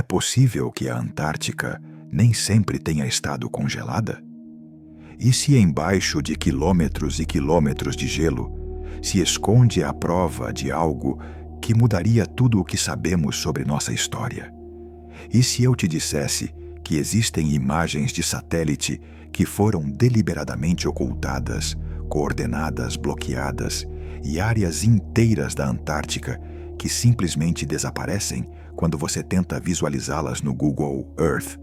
possível que a Antártica nem sempre tenha estado congelada? E se embaixo de quilômetros e quilômetros de gelo se esconde a prova de algo que mudaria tudo o que sabemos sobre nossa história? E se eu te dissesse que existem imagens de satélite que foram deliberadamente ocultadas, coordenadas bloqueadas e áreas inteiras da Antártica que simplesmente desaparecem quando você tenta visualizá-las no Google Earth?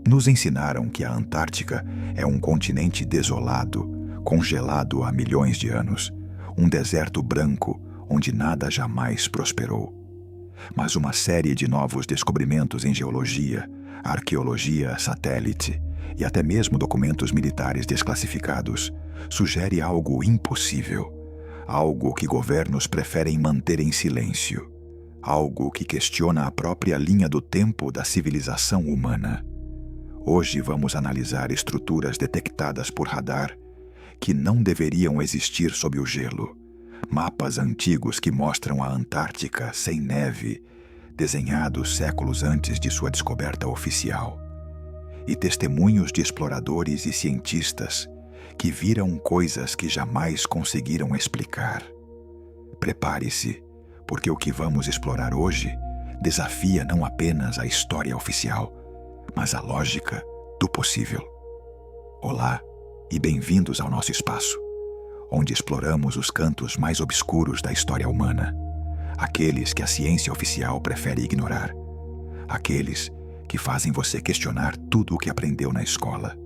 Nos ensinaram que a Antártica é um continente desolado, congelado há milhões de anos, um deserto branco onde nada jamais prosperou. Mas uma série de novos descobrimentos em geologia, arqueologia, satélite e até mesmo documentos militares desclassificados sugere algo impossível, algo que governos preferem manter em silêncio, algo que questiona a própria linha do tempo da civilização humana. Hoje vamos analisar estruturas detectadas por radar que não deveriam existir sob o gelo, mapas antigos que mostram a Antártica sem neve, desenhados séculos antes de sua descoberta oficial, e testemunhos de exploradores e cientistas que viram coisas que jamais conseguiram explicar. Prepare-se, porque o que vamos explorar hoje desafia não apenas a história oficial, mas a lógica do possível. Olá e bem-vindos ao nosso espaço, onde exploramos os cantos mais obscuros da história humana, aqueles que a ciência oficial prefere ignorar, aqueles que fazem você questionar tudo o que aprendeu na escola.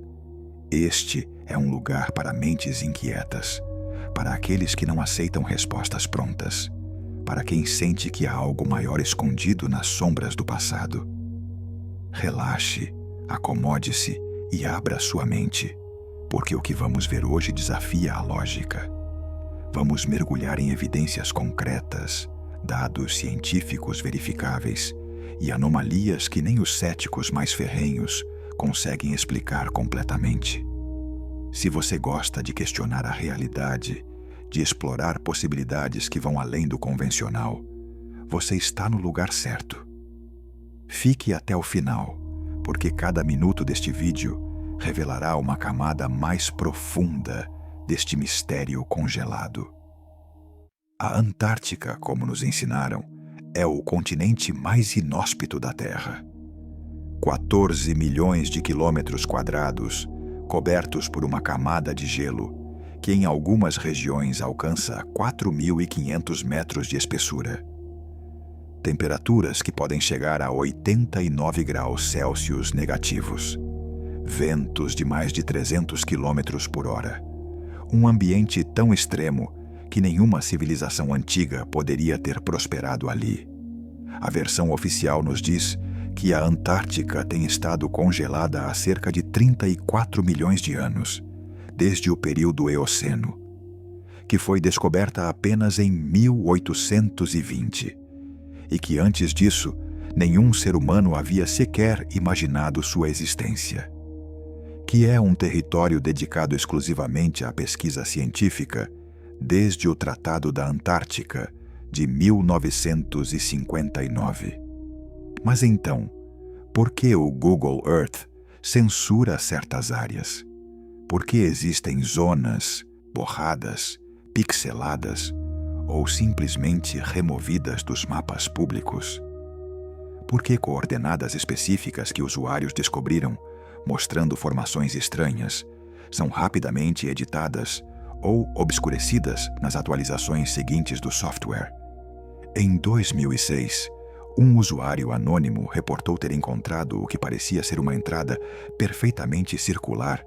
Este é um lugar para mentes inquietas, para aqueles que não aceitam respostas prontas, para quem sente que há algo maior escondido nas sombras do passado. Relaxe, acomode-se e abra sua mente, porque o que vamos ver hoje desafia a lógica. Vamos mergulhar em evidências concretas, dados científicos verificáveis e anomalias que nem os céticos mais ferrenhos conseguem explicar completamente. Se você gosta de questionar a realidade, de explorar possibilidades que vão além do convencional, você está no lugar certo. Fique até o final, porque cada minuto deste vídeo revelará uma camada mais profunda deste mistério congelado. A Antártica, como nos ensinaram, é o continente mais inóspito da Terra. 14 milhões de quilômetros quadrados, cobertos por uma camada de gelo, que em algumas regiões alcança 4.500 metros de espessura. Temperaturas que podem chegar a 89 graus Celsius negativos. Ventos de mais de 300 quilômetros por hora. Um ambiente tão extremo que nenhuma civilização antiga poderia ter prosperado ali. A versão oficial nos diz que a Antártica tem estado congelada há cerca de 34 milhões de anos, desde o período Eoceno, que foi descoberta apenas em 1820. E que antes disso, nenhum ser humano havia sequer imaginado sua existência. Que é um território dedicado exclusivamente à pesquisa científica desde o Tratado da Antártica de 1959. Mas então, por que o Google Earth censura certas áreas? Por que existem zonas borradas, pixeladas, ou simplesmente removidas dos mapas públicos? Por que coordenadas específicas que usuários descobriram, mostrando formações estranhas, são rapidamente editadas ou obscurecidas nas atualizações seguintes do software? Em 2006, um usuário anônimo reportou ter encontrado o que parecia ser uma entrada perfeitamente circular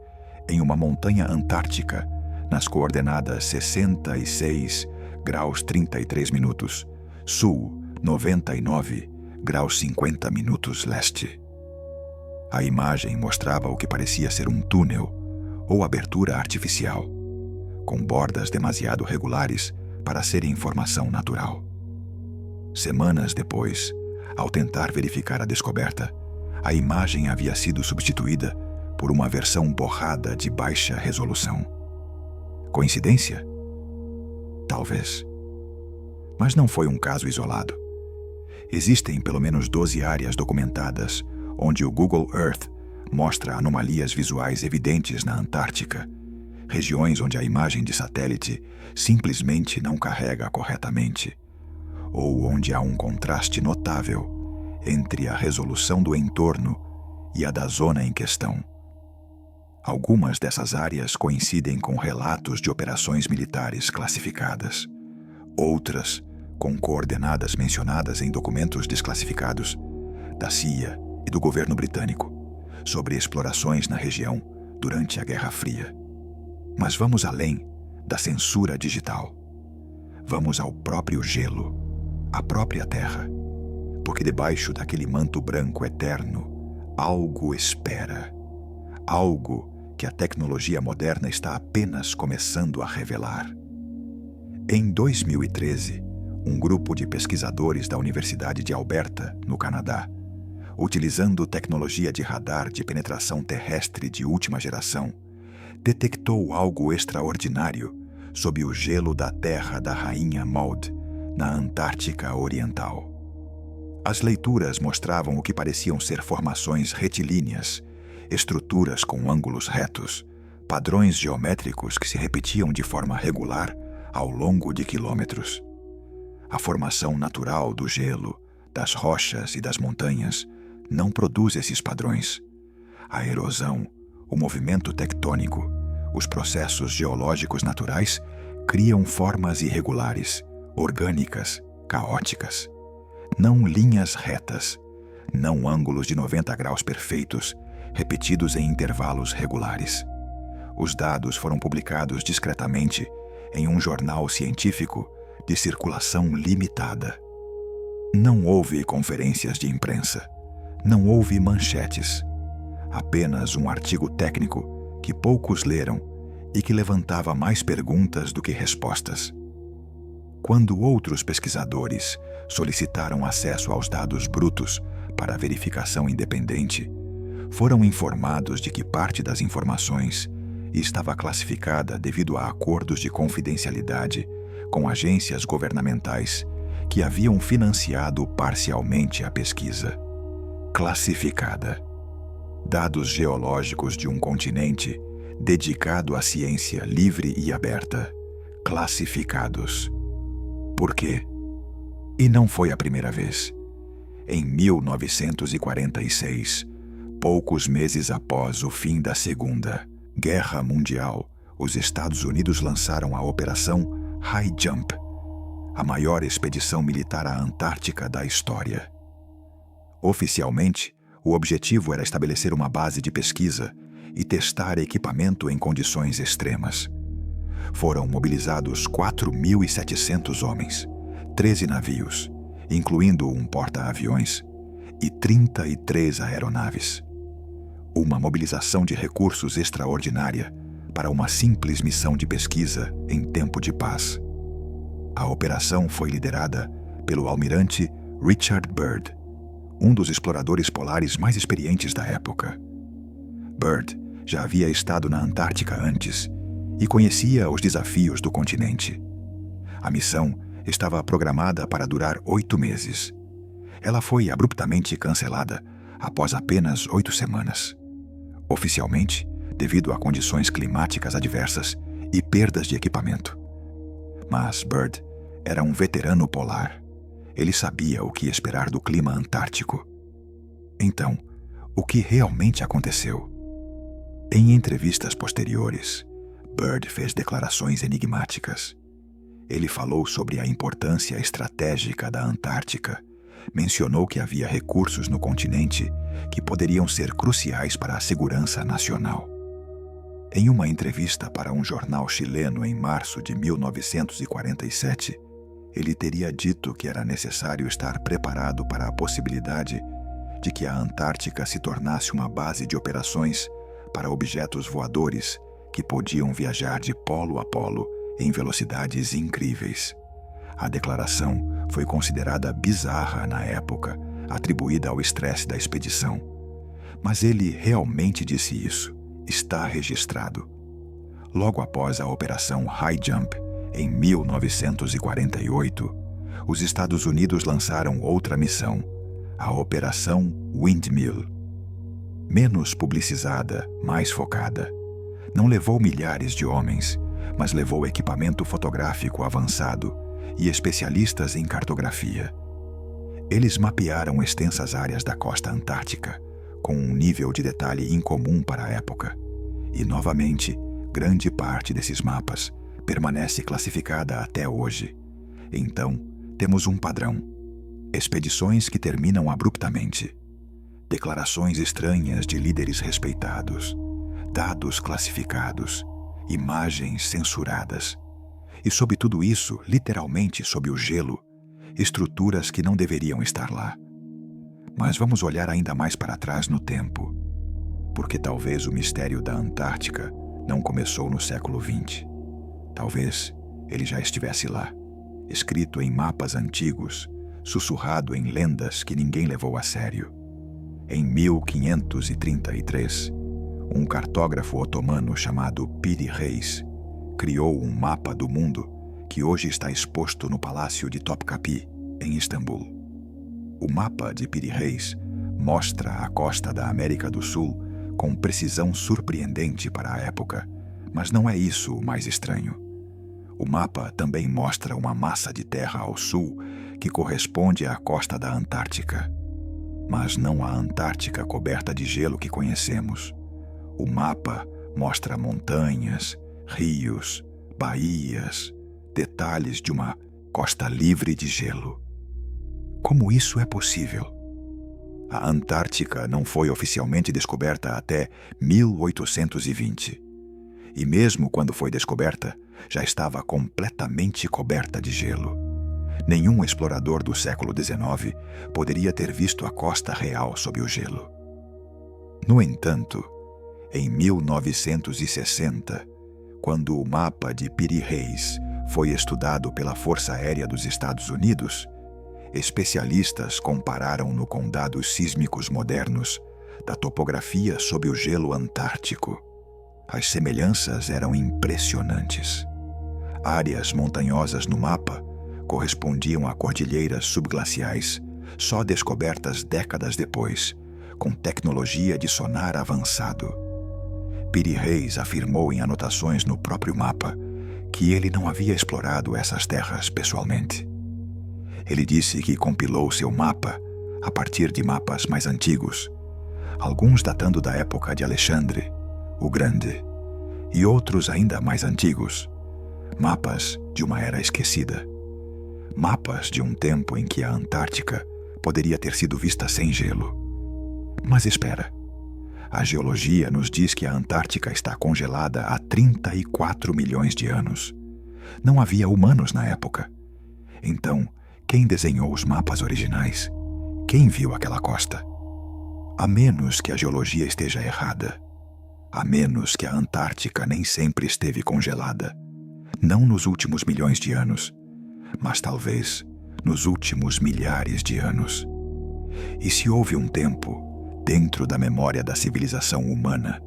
em uma montanha antártica, nas coordenadas 66 graus 33 minutos, sul 99 graus 50 minutos leste. A imagem mostrava o que parecia ser um túnel ou abertura artificial, com bordas demasiado regulares para serem formação natural. Semanas depois, ao tentar verificar a descoberta, a imagem havia sido substituída por uma versão borrada de baixa resolução. Coincidência? Talvez. Mas não foi um caso isolado. Existem pelo menos 12 áreas documentadas onde o Google Earth mostra anomalias visuais evidentes na Antártica, regiões onde a imagem de satélite simplesmente não carrega corretamente, ou onde há um contraste notável entre a resolução do entorno e a da zona em questão. Algumas dessas áreas coincidem com relatos de operações militares classificadas. Outras, com coordenadas mencionadas em documentos desclassificados da CIA e do governo britânico sobre explorações na região durante a Guerra Fria. Mas vamos além da censura digital. Vamos ao próprio gelo, à própria Terra, porque debaixo daquele manto branco eterno, algo espera, algo que a tecnologia moderna está apenas começando a revelar. Em 2013, um grupo de pesquisadores da Universidade de Alberta, no Canadá, utilizando tecnologia de radar de penetração terrestre de última geração, detectou algo extraordinário sob o gelo da terra da Rainha Maud, na Antártica Oriental. As leituras mostravam o que pareciam ser formações retilíneas, estruturas com ângulos retos, padrões geométricos que se repetiam de forma regular ao longo de quilômetros. A formação natural do gelo, das rochas e das montanhas não produz esses padrões. A erosão, o movimento tectônico, os processos geológicos naturais criam formas irregulares, orgânicas, caóticas. Não linhas retas, não ângulos de 90 graus perfeitos, repetidos em intervalos regulares. Os dados foram publicados discretamente em um jornal científico de circulação limitada. Não houve conferências de imprensa, não houve manchetes, apenas um artigo técnico que poucos leram e que levantava mais perguntas do que respostas. Quando outros pesquisadores solicitaram acesso aos dados brutos para verificação independente, foram informados de que parte das informações estava classificada devido a acordos de confidencialidade com agências governamentais que haviam financiado parcialmente a pesquisa. Classificada. Dados geológicos de um continente dedicado à ciência livre e aberta. Classificados. Por quê? E não foi a primeira vez. Em 1946, poucos meses após o fim da Segunda Guerra Mundial, os Estados Unidos lançaram a Operação High Jump, a maior expedição militar à Antártica da história. Oficialmente, o objetivo era estabelecer uma base de pesquisa e testar equipamento em condições extremas. Foram mobilizados 4.700 homens, 13 navios, incluindo um porta-aviões, e 33 aeronaves. Uma mobilização de recursos extraordinária para uma simples missão de pesquisa em tempo de paz. A operação foi liderada pelo almirante Richard Byrd, um dos exploradores polares mais experientes da época. Byrd já havia estado na Antártica antes e conhecia os desafios do continente. A missão estava programada para durar 8 meses. Ela foi abruptamente cancelada após apenas 8 semanas. Oficialmente, devido a condições climáticas adversas e perdas de equipamento. Mas Byrd era um veterano polar. Ele sabia o que esperar do clima antártico. Então, o que realmente aconteceu? Em entrevistas posteriores, Byrd fez declarações enigmáticas. Ele falou sobre a importância estratégica da Antártica, mencionou que havia recursos no continente que poderiam ser cruciais para a segurança nacional. Em uma entrevista para um jornal chileno em março de 1947, ele teria dito que era necessário estar preparado para a possibilidade de que a Antártica se tornasse uma base de operações para objetos voadores que podiam viajar de polo a polo em velocidades incríveis. A declaração foi considerada bizarra na época, atribuída ao estresse da expedição. Mas ele realmente disse isso. Está registrado. Logo após a Operação High Jump, em 1948, os Estados Unidos lançaram outra missão, a Operação Windmill. Menos publicizada, mais focada. Não levou milhares de homens, mas levou equipamento fotográfico avançado e especialistas em cartografia. Eles mapearam extensas áreas da costa antártica, com um nível de detalhe incomum para a época. E, novamente, grande parte desses mapas permanece classificada até hoje. Então, temos um padrão: expedições que terminam abruptamente, declarações estranhas de líderes respeitados, dados classificados, imagens censuradas. E sob tudo isso, literalmente sob o gelo, estruturas que não deveriam estar lá. Mas vamos olhar ainda mais para trás no tempo, porque talvez o mistério da Antártica não começou no século XX. Talvez ele já estivesse lá, escrito em mapas antigos, sussurrado em lendas que ninguém levou a sério. Em 1533, um cartógrafo otomano chamado Piri Reis criou um mapa do mundo que hoje está exposto no Palácio de Topkapi, em Istambul. O mapa de Piri Reis mostra a costa da América do Sul com precisão surpreendente para a época, mas não é isso o mais estranho. O mapa também mostra uma massa de terra ao sul que corresponde à costa da Antártica, mas não a Antártica coberta de gelo que conhecemos. O mapa mostra montanhas, rios, baías, detalhes de uma costa livre de gelo. Como isso é possível? A Antártica não foi oficialmente descoberta até 1820. E mesmo quando foi descoberta, já estava completamente coberta de gelo. Nenhum explorador do século XIX poderia ter visto a costa real sob o gelo. No entanto, em 1960, quando o mapa de Piri Reis foi estudado pela Força Aérea dos Estados Unidos, especialistas compararam-no com dados sísmicos modernos da topografia sob o gelo antártico. As semelhanças eram impressionantes. Áreas montanhosas no mapa correspondiam a cordilheiras subglaciais, só descobertas décadas depois, com tecnologia de sonar avançado. Piri Reis afirmou em anotações no próprio mapa que ele não havia explorado essas terras pessoalmente. Ele disse que compilou seu mapa a partir de mapas mais antigos, alguns datando da época de Alexandre o Grande, e outros ainda mais antigos, mapas de uma era esquecida. Mapas de um tempo em que a Antártica poderia ter sido vista sem gelo. Mas espera, a geologia nos diz que a Antártica está congelada há 34 milhões de anos. Não havia humanos na época. Então, quem desenhou os mapas originais? Quem viu aquela costa? A menos que a geologia esteja errada. A menos que a Antártica nem sempre esteve congelada. Não nos últimos milhões de anos, mas talvez nos últimos milhares de anos. E se houve um tempo, dentro da memória da civilização humana,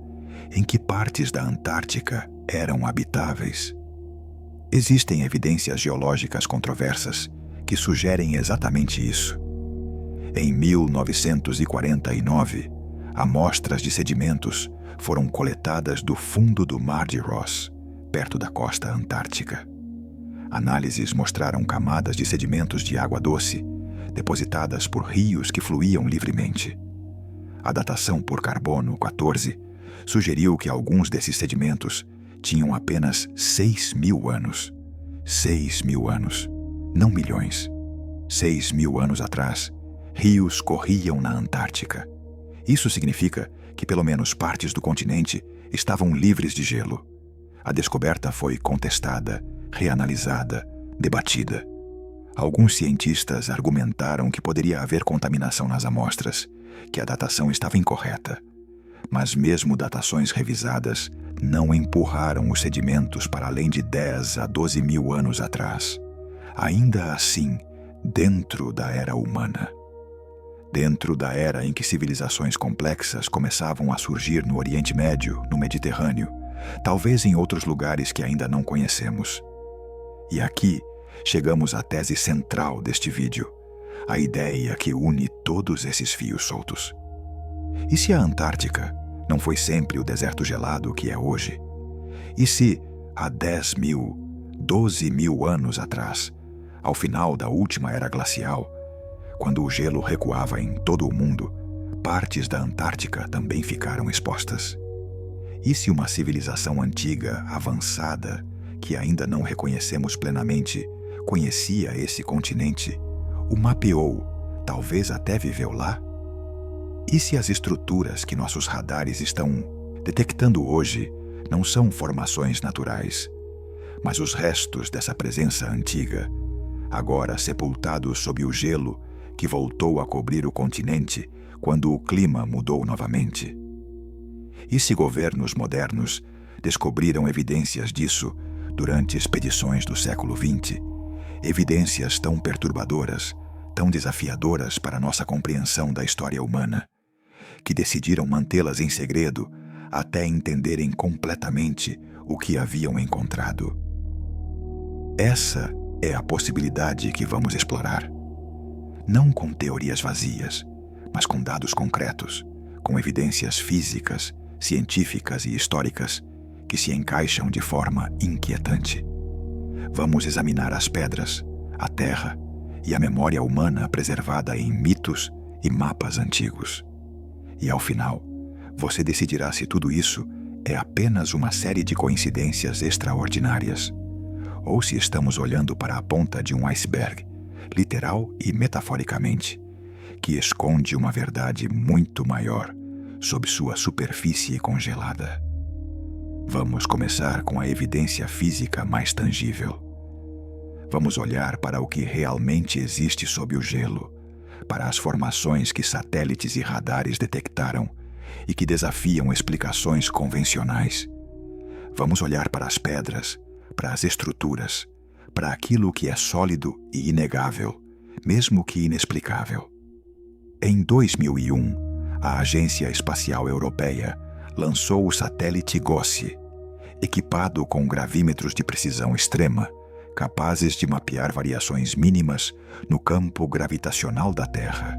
em que partes da Antártica eram habitáveis? Existem evidências geológicas controversas que sugerem exatamente isso. Em 1949, amostras de sedimentos foram coletadas do fundo do Mar de Ross, perto da costa antártica. Análises mostraram camadas de sedimentos de água doce, depositadas por rios que fluíam livremente. A datação por carbono 14 sugeriu que alguns desses sedimentos tinham apenas 6.000 anos. 6.000 anos, não milhões. 6.000 anos atrás, rios corriam na Antártica. Isso significa que pelo menos partes do continente estavam livres de gelo. A descoberta foi contestada, reanalisada, debatida. Alguns cientistas argumentaram que poderia haver contaminação nas amostras, que a datação estava incorreta. Mas mesmo datações revisadas não empurraram os sedimentos para além de 10 a 12 mil anos atrás. Ainda assim, dentro da era humana. Dentro da era em que civilizações complexas começavam a surgir no Oriente Médio, no Mediterrâneo, talvez em outros lugares que ainda não conhecemos. E aqui, chegamos à tese central deste vídeo, a ideia que une todos esses fios soltos. E se a Antártica não foi sempre o deserto gelado que é hoje? E se, há 10.000, 12.000 anos atrás, ao final da última era glacial, quando o gelo recuava em todo o mundo, partes da Antártica também ficaram expostas? E se uma civilização antiga, avançada, que ainda não reconhecemos plenamente, conhecia esse continente, o mapeou, talvez até viveu lá? E se as estruturas que nossos radares estão detectando hoje não são formações naturais, mas os restos dessa presença antiga, agora sepultados sob o gelo que voltou a cobrir o continente quando o clima mudou novamente? E se governos modernos descobriram evidências disso durante expedições do século XX, evidências tão perturbadoras, tão desafiadoras para nossa compreensão da história humana, que decidiram mantê-las em segredo até entenderem completamente o que haviam encontrado? Essa é a possibilidade que vamos explorar. Não com teorias vazias, mas com dados concretos, com evidências físicas, científicas e históricas que se encaixam de forma inquietante. Vamos examinar as pedras, a terra e a memória humana preservada em mitos e mapas antigos. E ao final, você decidirá se tudo isso é apenas uma série de coincidências extraordinárias, ou se estamos olhando para a ponta de um iceberg, literal e metaforicamente, que esconde uma verdade muito maior sob sua superfície congelada. Vamos começar com a evidência física mais tangível. Vamos olhar para o que realmente existe sob o gelo, para as formações que satélites e radares detectaram e que desafiam explicações convencionais. Vamos olhar para as pedras, para as estruturas, para aquilo que é sólido e inegável, mesmo que inexplicável. Em 2001, a Agência Espacial Europeia lançou o satélite GOES, equipado com gravímetros de precisão extrema, capazes de mapear variações mínimas no campo gravitacional da Terra.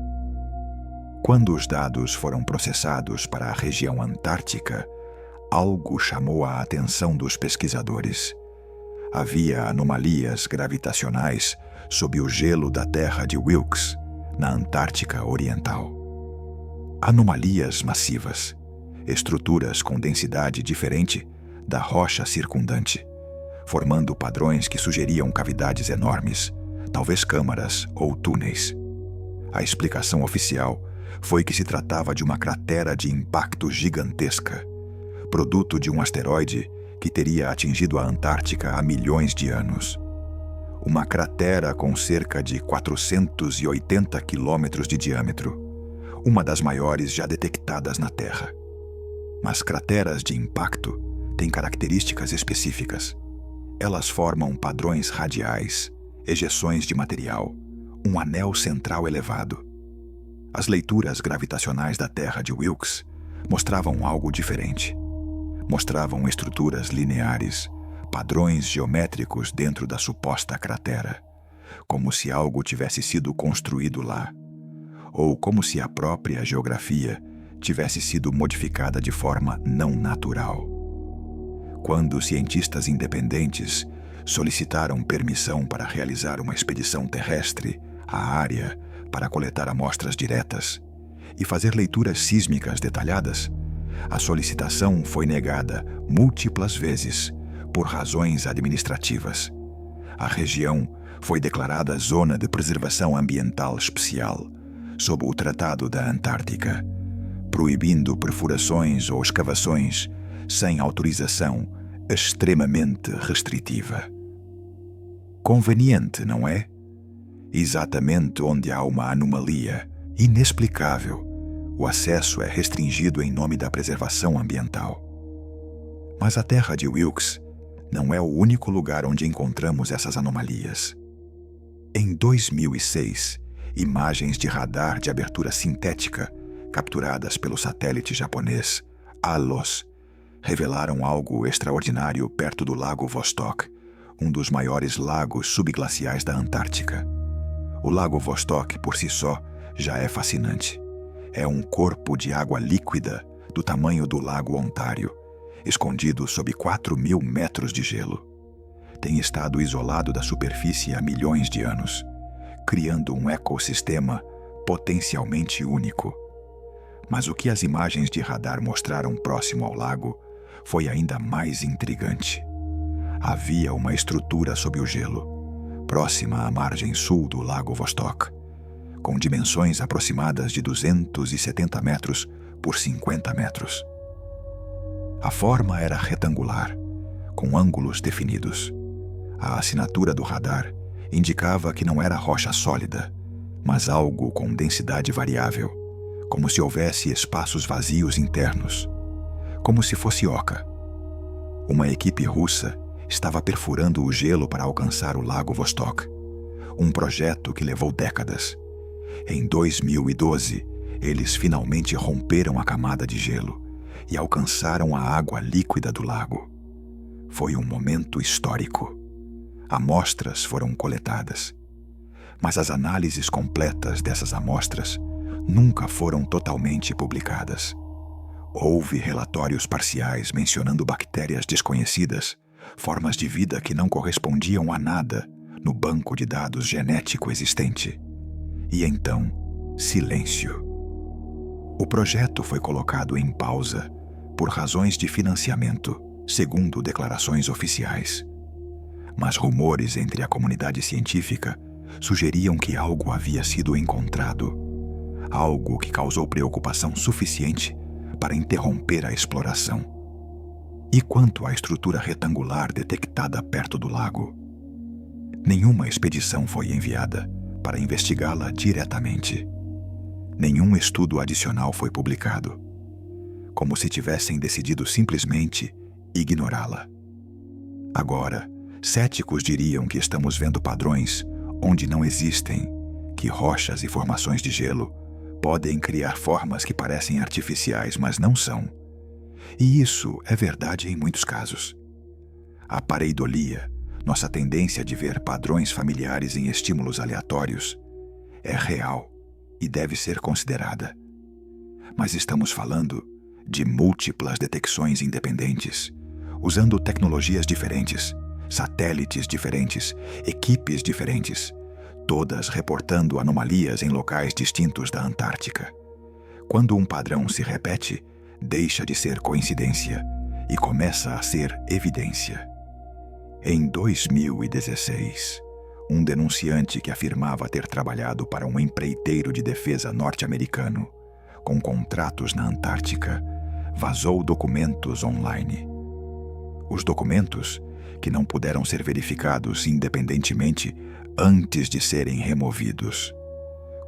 Quando os dados foram processados para a região antártica, algo chamou a atenção dos pesquisadores. Havia anomalias gravitacionais sob o gelo da terra de Wilkes, na Antártica Oriental. Anomalias massivas, estruturas com densidade diferente da rocha circundante, formando padrões que sugeriam cavidades enormes, talvez câmaras ou túneis. A explicação oficial foi que se tratava de uma cratera de impacto gigantesca, produto de um asteroide que teria atingido a Antártica há milhões de anos. Uma cratera com cerca de 480 quilômetros de diâmetro, uma das maiores já detectadas na Terra. Mas crateras de impacto têm características específicas. Elas formam padrões radiais, ejeções de material, um anel central elevado. As leituras gravitacionais da Terra de Wilkes mostravam algo diferente. Mostravam estruturas lineares, padrões geométricos dentro da suposta cratera, como se algo tivesse sido construído lá, ou como se a própria geografia tivesse sido modificada de forma não natural. Quando cientistas independentes solicitaram permissão para realizar uma expedição terrestre à área para coletar amostras diretas e fazer leituras sísmicas detalhadas, a solicitação foi negada múltiplas vezes por razões administrativas. A região foi declarada Zona de Preservação Ambiental Especial sob o Tratado da Antártica, proibindo perfurações ou escavações sem autorização extremamente restritiva. Conveniente, não é? Exatamente onde há uma anomalia inexplicável, o acesso é restringido em nome da preservação ambiental. Mas a Terra de Wilkes não é o único lugar onde encontramos essas anomalias. Em 2006, imagens de radar de abertura sintética capturadas pelo satélite japonês ALOS revelaram algo extraordinário perto do Lago Vostok, um dos maiores lagos subglaciais da Antártica. O Lago Vostok, por si só, já é fascinante. É um corpo de água líquida do tamanho do Lago Ontário, escondido sob 4.000 metros de gelo. Tem estado isolado da superfície há milhões de anos, criando um ecossistema potencialmente único. Mas o que as imagens de radar mostraram próximo ao lago foi ainda mais intrigante. Havia uma estrutura sob o gelo, próxima à margem sul do Lago Vostok, com dimensões aproximadas de 270 metros por 50 metros. A forma era retangular, com ângulos definidos. A assinatura do radar indicava que não era rocha sólida, mas algo com densidade variável, como se houvesse espaços vazios internos, como se fosse oca. Uma equipe russa estava perfurando o gelo para alcançar o Lago Vostok, um projeto que levou décadas. Em 2012, eles finalmente romperam a camada de gelo e alcançaram a água líquida do lago. Foi um momento histórico. Amostras foram coletadas, mas as análises completas dessas amostras nunca foram totalmente publicadas. Houve relatórios parciais mencionando bactérias desconhecidas, formas de vida que não correspondiam a nada no banco de dados genético existente. E então, silêncio. O projeto foi colocado em pausa por razões de financiamento, segundo declarações oficiais. Mas rumores entre a comunidade científica sugeriam que algo havia sido encontrado, algo que causou preocupação suficiente para interromper a exploração. E quanto à estrutura retangular detectada perto do lago? Nenhuma expedição foi enviada para investigá-la diretamente. Nenhum estudo adicional foi publicado, como se tivessem decidido simplesmente ignorá-la. Agora, céticos diriam que estamos vendo padrões onde não existem, que rochas e formações de gelo podem criar formas que parecem artificiais, mas não são. E isso é verdade em muitos casos. A pareidolia, nossa tendência de ver padrões familiares em estímulos aleatórios, é real e deve ser considerada. Mas estamos falando de múltiplas detecções independentes, usando tecnologias diferentes, satélites diferentes, equipes diferentes, todas reportando anomalias em locais distintos da Antártica. Quando um padrão se repete, deixa de ser coincidência e começa a ser evidência. Em 2016, um denunciante que afirmava ter trabalhado para um empreiteiro de defesa norte-americano, com contratos na Antártica, vazou documentos online. Os documentos, que não puderam ser verificados independentemente antes de serem removidos,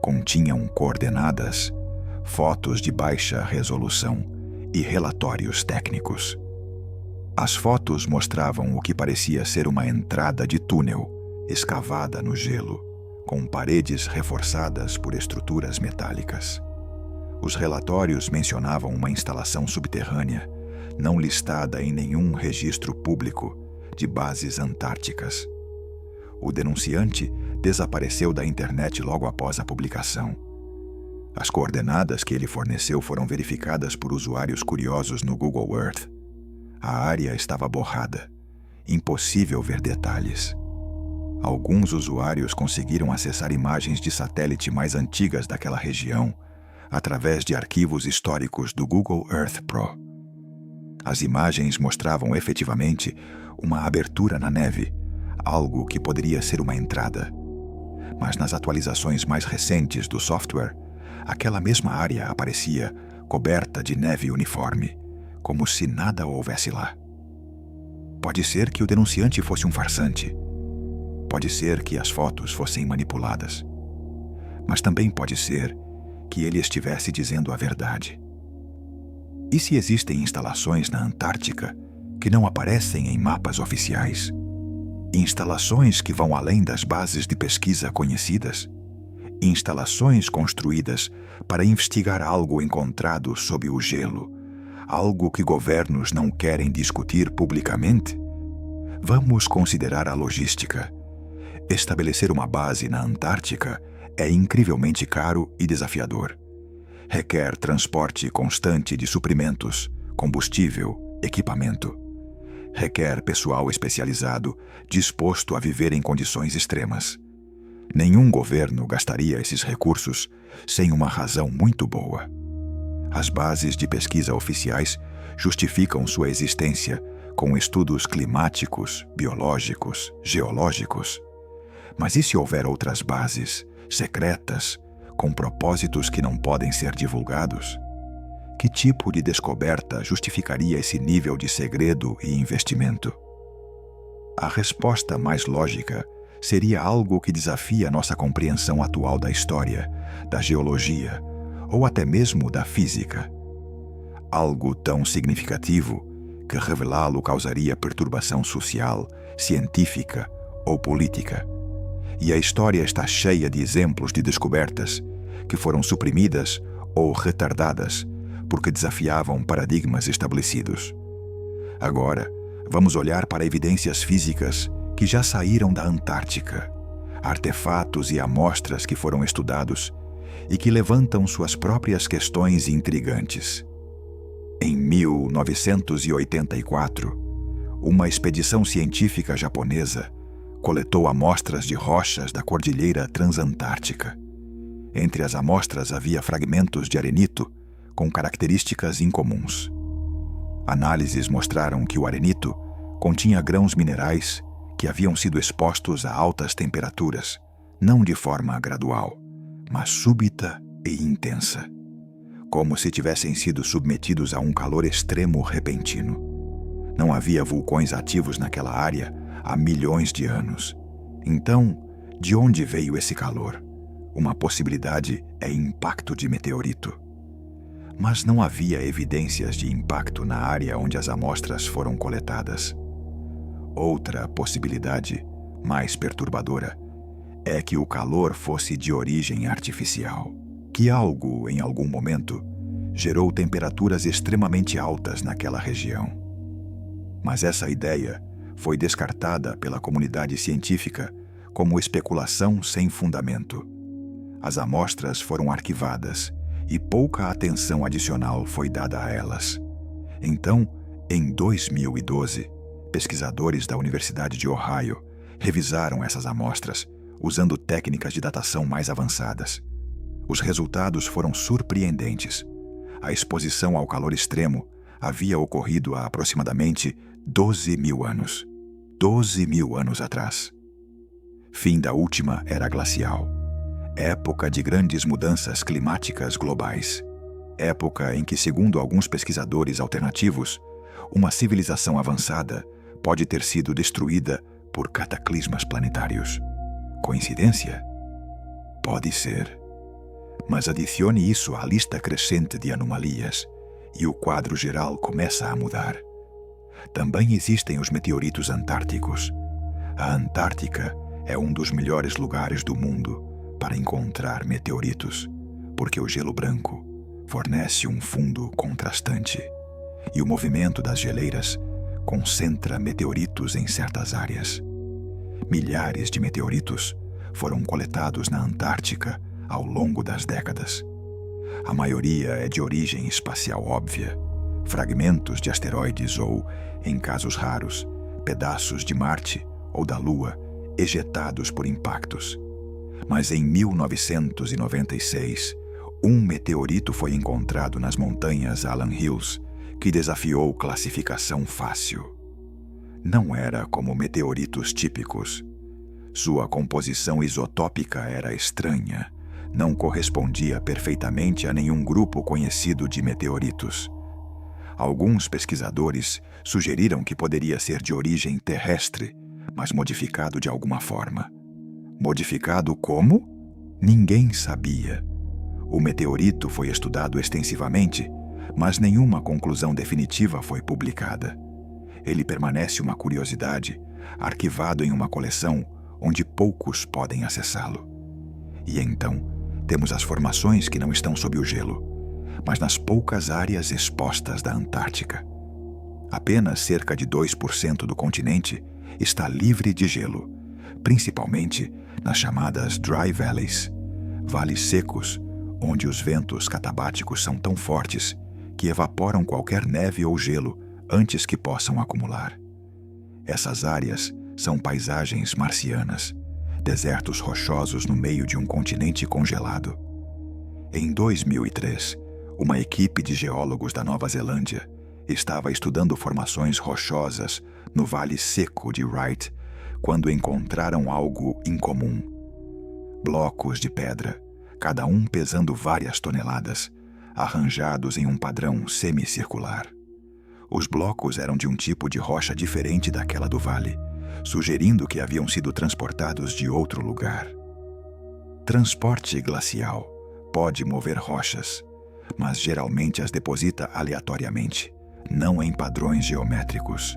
continham coordenadas, fotos de baixa resolução e relatórios técnicos. As fotos mostravam o que parecia ser uma entrada de túnel escavada no gelo, com paredes reforçadas por estruturas metálicas. Os relatórios mencionavam uma instalação subterrânea, não listada em nenhum registro público, de bases antárticas. O denunciante desapareceu da internet logo após a publicação. As coordenadas que ele forneceu foram verificadas por usuários curiosos no Google Earth. A área estava borrada, impossível ver detalhes. Alguns usuários conseguiram acessar imagens de satélite mais antigas daquela região através de arquivos históricos do Google Earth Pro. As imagens mostravam efetivamente uma abertura na neve, algo que poderia ser uma entrada. Mas nas atualizações mais recentes do software, aquela mesma área aparecia coberta de neve uniforme, como se nada houvesse lá. Pode ser que o denunciante fosse um farsante. Pode ser que as fotos fossem manipuladas. Mas também pode ser que ele estivesse dizendo a verdade. E se existem instalações na Antártica que não aparecem em mapas oficiais? Instalações que vão além das bases de pesquisa conhecidas? Instalações construídas para investigar algo encontrado sob o gelo, algo que governos não querem discutir publicamente? Vamos considerar a logística. Estabelecer uma base na Antártica é incrivelmente caro e desafiador. Requer transporte constante de suprimentos, combustível, equipamento. Requer pessoal especializado, disposto a viver em condições extremas. Nenhum governo gastaria esses recursos sem uma razão muito boa. As bases de pesquisa oficiais justificam sua existência com estudos climáticos, biológicos, geológicos. Mas e se houver outras bases, secretas, com propósitos que não podem ser divulgados? Que tipo de descoberta justificaria esse nível de segredo e investimento? A resposta mais lógica seria algo que desafia nossa compreensão atual da história, da geologia ou até mesmo da física. Algo tão significativo que revelá-lo causaria perturbação social, científica ou política. E a história está cheia de exemplos de descobertas que foram suprimidas ou retardadas porque desafiavam paradigmas estabelecidos. Agora, vamos olhar para evidências físicas que já saíram da Antártica, artefatos e amostras que foram estudados e que levantam suas próprias questões intrigantes. Em 1984, uma expedição científica japonesa coletou amostras de rochas da Cordilheira Transantártica. Entre as amostras havia fragmentos de arenito com características incomuns. Análises mostraram que o arenito continha grãos minerais que haviam sido expostos a altas temperaturas, não de forma gradual, mas súbita e intensa, como se tivessem sido submetidos a um calor extremo repentino. Não havia vulcões ativos naquela área há milhões de anos. Então, de onde veio esse calor? Uma possibilidade é impacto de meteorito. Mas não havia evidências de impacto na área onde as amostras foram coletadas. Outra possibilidade, mais perturbadora, é que o calor fosse de origem artificial, que algo, em algum momento, gerou temperaturas extremamente altas naquela região. Mas essa ideia foi descartada pela comunidade científica como especulação sem fundamento. As amostras foram arquivadas e pouca atenção adicional foi dada a elas. Então, em 2012, pesquisadores da Universidade de Ohio revisaram essas amostras usando técnicas de datação mais avançadas. Os resultados foram surpreendentes. A exposição ao calor extremo havia ocorrido há aproximadamente 12 mil anos. 12 mil anos atrás. Fim da última era glacial. Época de grandes mudanças climáticas globais. Época em que, segundo alguns pesquisadores alternativos, uma civilização avançada pode ter sido destruída por cataclismas planetários. Coincidência? Pode ser. Mas adicione isso à lista crescente de anomalias e o quadro geral começa a mudar. Também existem os meteoritos antárticos. A Antártica é um dos melhores lugares do mundo para encontrar meteoritos, porque o gelo branco fornece um fundo contrastante e o movimento das geleiras concentra meteoritos em certas áreas. Milhares de meteoritos foram coletados na Antártica ao longo das décadas. A maioria é de origem espacial óbvia, fragmentos de asteroides ou, em casos raros, pedaços de Marte ou da Lua ejetados por impactos. Mas em 1996, um meteorito foi encontrado nas montanhas Allan Hills que desafiou classificação fácil. Não era como meteoritos típicos. Sua composição isotópica era estranha, não correspondia perfeitamente a nenhum grupo conhecido de meteoritos. Alguns pesquisadores sugeriram que poderia ser de origem terrestre, mas modificado de alguma forma. Modificado como? Ninguém sabia. O meteorito foi estudado extensivamente, mas nenhuma conclusão definitiva foi publicada. Ele permanece uma curiosidade, arquivado em uma coleção onde poucos podem acessá-lo. E então, temos as formações que não estão sob o gelo, mas nas poucas áreas expostas da Antártica. Apenas cerca de 2% do continente está livre de gelo, principalmente nas chamadas Dry Valleys, vales secos, onde os ventos catabáticos são tão fortes que evaporam qualquer neve ou gelo antes que possam acumular. Essas áreas são paisagens marcianas, desertos rochosos no meio de um continente congelado. Em 2003, uma equipe de geólogos da Nova Zelândia estava estudando formações rochosas no Vale Seco de Wright quando encontraram algo incomum. Blocos de pedra, cada um pesando várias toneladas, arranjados em um padrão semicircular. Os blocos eram de um tipo de rocha diferente daquela do vale, sugerindo que haviam sido transportados de outro lugar. Transporte glacial pode mover rochas, mas geralmente as deposita aleatoriamente, não em padrões geométricos.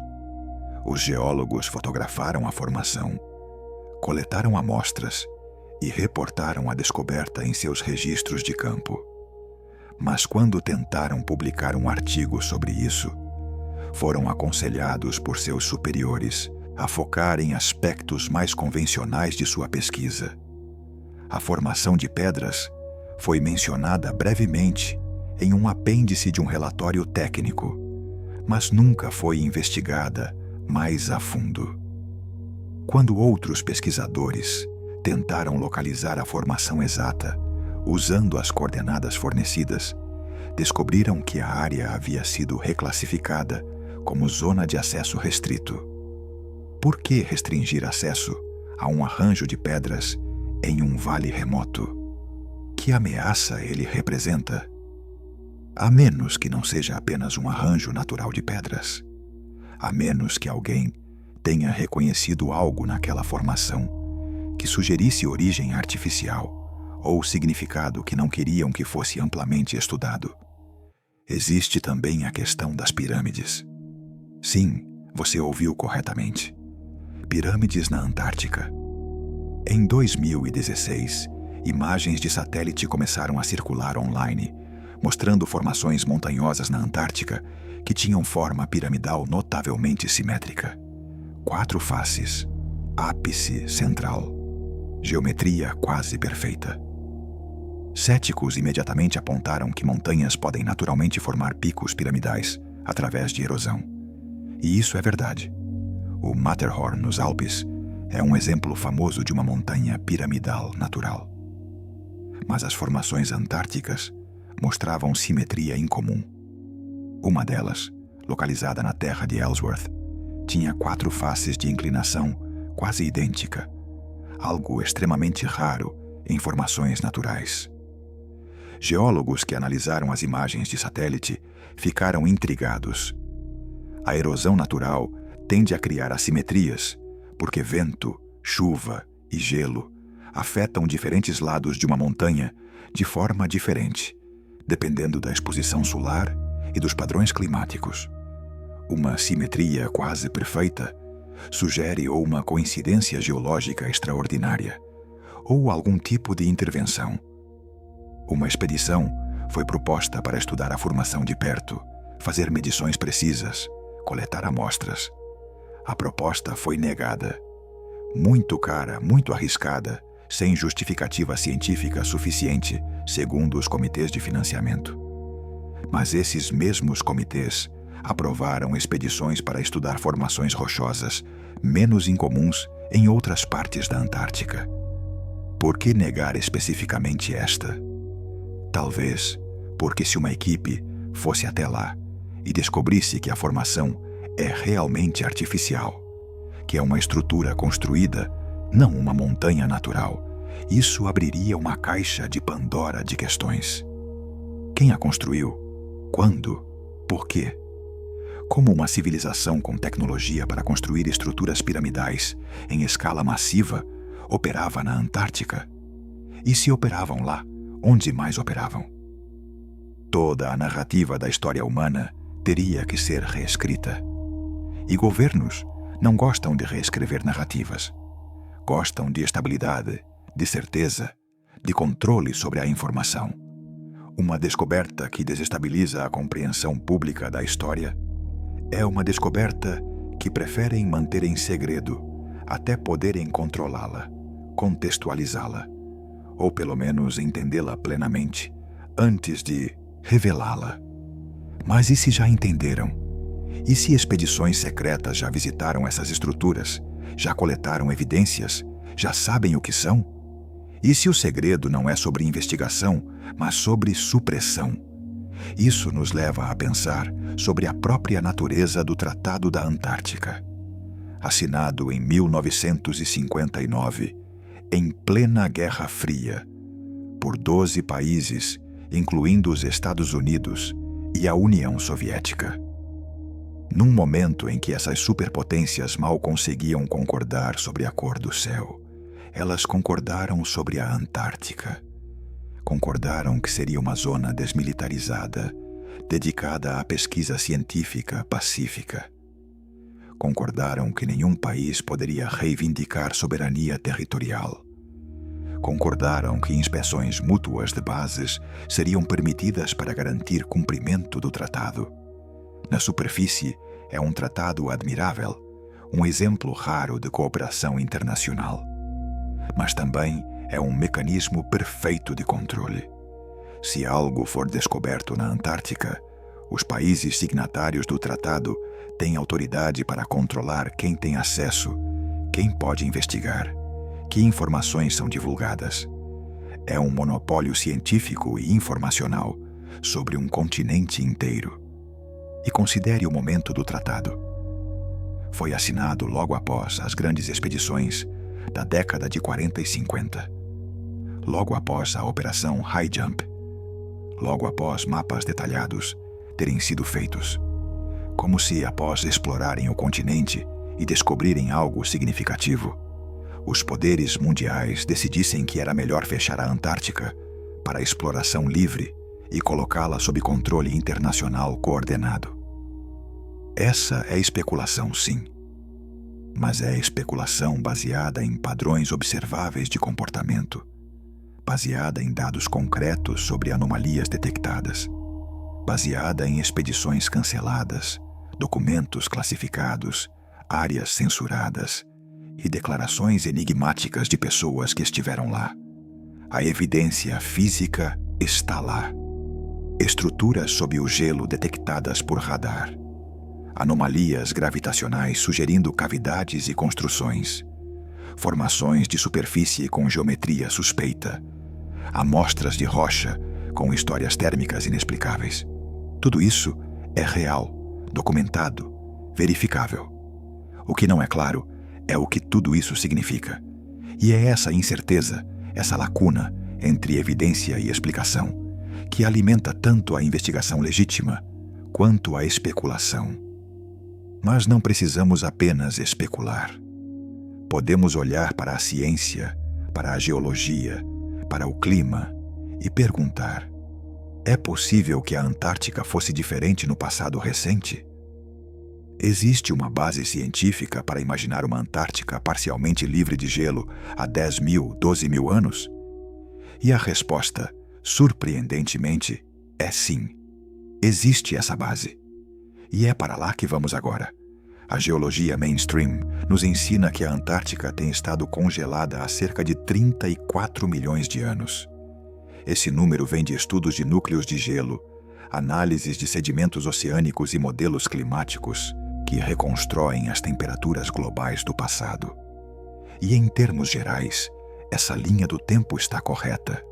Os geólogos fotografaram a formação, coletaram amostras e reportaram a descoberta em seus registros de campo. Mas quando tentaram publicar um artigo sobre isso, foram aconselhados por seus superiores a focar em aspectos mais convencionais de sua pesquisa. A formação de pedras foi mencionada brevemente em um apêndice de um relatório técnico, mas nunca foi investigada mais a fundo. Quando outros pesquisadores tentaram localizar a formação exata, usando as coordenadas fornecidas, descobriram que a área havia sido reclassificada como zona de acesso restrito. Por que restringir acesso a um arranjo de pedras em um vale remoto? Que ameaça ele representa? A menos que não seja apenas um arranjo natural de pedras. A menos que alguém tenha reconhecido algo naquela formação que sugerisse origem artificial ou significado que não queriam que fosse amplamente estudado. Existe também a questão das pirâmides. Sim, você ouviu corretamente. Pirâmides na Antártica. Em 2016, imagens de satélite começaram a circular online, mostrando formações montanhosas na Antártica que tinham forma piramidal notavelmente simétrica. 4 faces, ápice central, geometria quase perfeita. Céticos imediatamente apontaram que montanhas podem naturalmente formar picos piramidais através de erosão. E isso é verdade. O Matterhorn, nos Alpes, é um exemplo famoso de uma montanha piramidal natural. Mas as formações antárticas mostravam simetria incomum. Uma delas, localizada na terra de Ellsworth, tinha 4 faces de inclinação quase idêntica, algo extremamente raro em formações naturais. Geólogos que analisaram as imagens de satélite ficaram intrigados. A erosão natural tende a criar assimetrias, porque vento, chuva e gelo afetam diferentes lados de uma montanha de forma diferente, dependendo da exposição solar e dos padrões climáticos. Uma simetria quase perfeita sugere ou uma coincidência geológica extraordinária, ou algum tipo de intervenção. Uma expedição foi proposta para estudar a formação de perto, fazer medições precisas, coletar amostras. A proposta foi negada. Muito cara, muito arriscada, sem justificativa científica suficiente, segundo os comitês de financiamento. Mas esses mesmos comitês aprovaram expedições para estudar formações rochosas menos incomuns em outras partes da Antártica. Por que negar especificamente esta? Talvez porque se uma equipe fosse até lá e descobrisse que a formação é realmente artificial, que é uma estrutura construída, não uma montanha natural, isso abriria uma caixa de Pandora de questões. Quem a construiu? Quando? Por quê? Como uma civilização com tecnologia para construir estruturas piramidais em escala massiva operava na Antártica? E se operavam lá, onde mais operavam? Toda a narrativa da história humana teria que ser reescrita. E governos não gostam de reescrever narrativas. Gostam de estabilidade, de certeza, de controle sobre a informação. Uma descoberta que desestabiliza a compreensão pública da história é uma descoberta que preferem manter em segredo até poderem controlá-la, contextualizá-la, ou pelo menos entendê-la plenamente, antes de revelá-la. Mas e se já entenderam? E se expedições secretas já visitaram essas estruturas, já coletaram evidências, já sabem o que são? E se o segredo não é sobre investigação, mas sobre supressão? Isso nos leva a pensar sobre a própria natureza do Tratado da Antártica. Assinado em 1959, em plena Guerra Fria, por 12 países, incluindo os Estados Unidos e a União Soviética. Num momento em que essas superpotências mal conseguiam concordar sobre a cor do céu, elas concordaram sobre a Antártica. Concordaram que seria uma zona desmilitarizada, dedicada à pesquisa científica pacífica. Concordaram que nenhum país poderia reivindicar soberania territorial. Concordaram que inspeções mútuas de bases seriam permitidas para garantir cumprimento do tratado. Na superfície, é um tratado admirável, um exemplo raro de cooperação internacional. Mas também é um mecanismo perfeito de controle. Se algo for descoberto na Antártica, os países signatários do tratado têm autoridade para controlar quem tem acesso, quem pode investigar, que informações são divulgadas. É um monopólio científico e informacional sobre um continente inteiro. E considere o momento do tratado. Foi assinado logo após as grandes expedições da década de 40 e 50. Logo após a Operação High Jump. Logo após mapas detalhados terem sido feitos. Como se, após explorarem o continente e descobrirem algo significativo, os poderes mundiais decidissem que era melhor fechar a Antártica para a exploração livre e colocá-la sob controle internacional coordenado. Essa é especulação, sim. Mas é especulação baseada em padrões observáveis de comportamento, baseada em dados concretos sobre anomalias detectadas, baseada em expedições canceladas, documentos classificados, áreas censuradas e declarações enigmáticas de pessoas que estiveram lá. A evidência física está lá. Estruturas sob o gelo detectadas por radar. Anomalias gravitacionais sugerindo cavidades e construções. Formações de superfície com geometria suspeita. Amostras de rocha com histórias térmicas inexplicáveis. Tudo isso é real, documentado, verificável. O que não é claro é o que tudo isso significa. E é essa incerteza, essa lacuna entre evidência e explicação, que alimenta tanto a investigação legítima quanto a especulação. Mas não precisamos apenas especular. Podemos olhar para a ciência, para a geologia, para o clima e perguntar: é possível que a Antártica fosse diferente no passado recente? Existe uma base científica para imaginar uma Antártica parcialmente livre de gelo há 10.000, 12.000 anos? E a resposta, surpreendentemente, é sim. Existe essa base. E é para lá que vamos agora. A geologia mainstream nos ensina que a Antártica tem estado congelada há cerca de 34 milhões de anos. Esse número vem de estudos de núcleos de gelo, análises de sedimentos oceânicos e modelos climáticos que reconstroem as temperaturas globais do passado. E em termos gerais, essa linha do tempo está correta.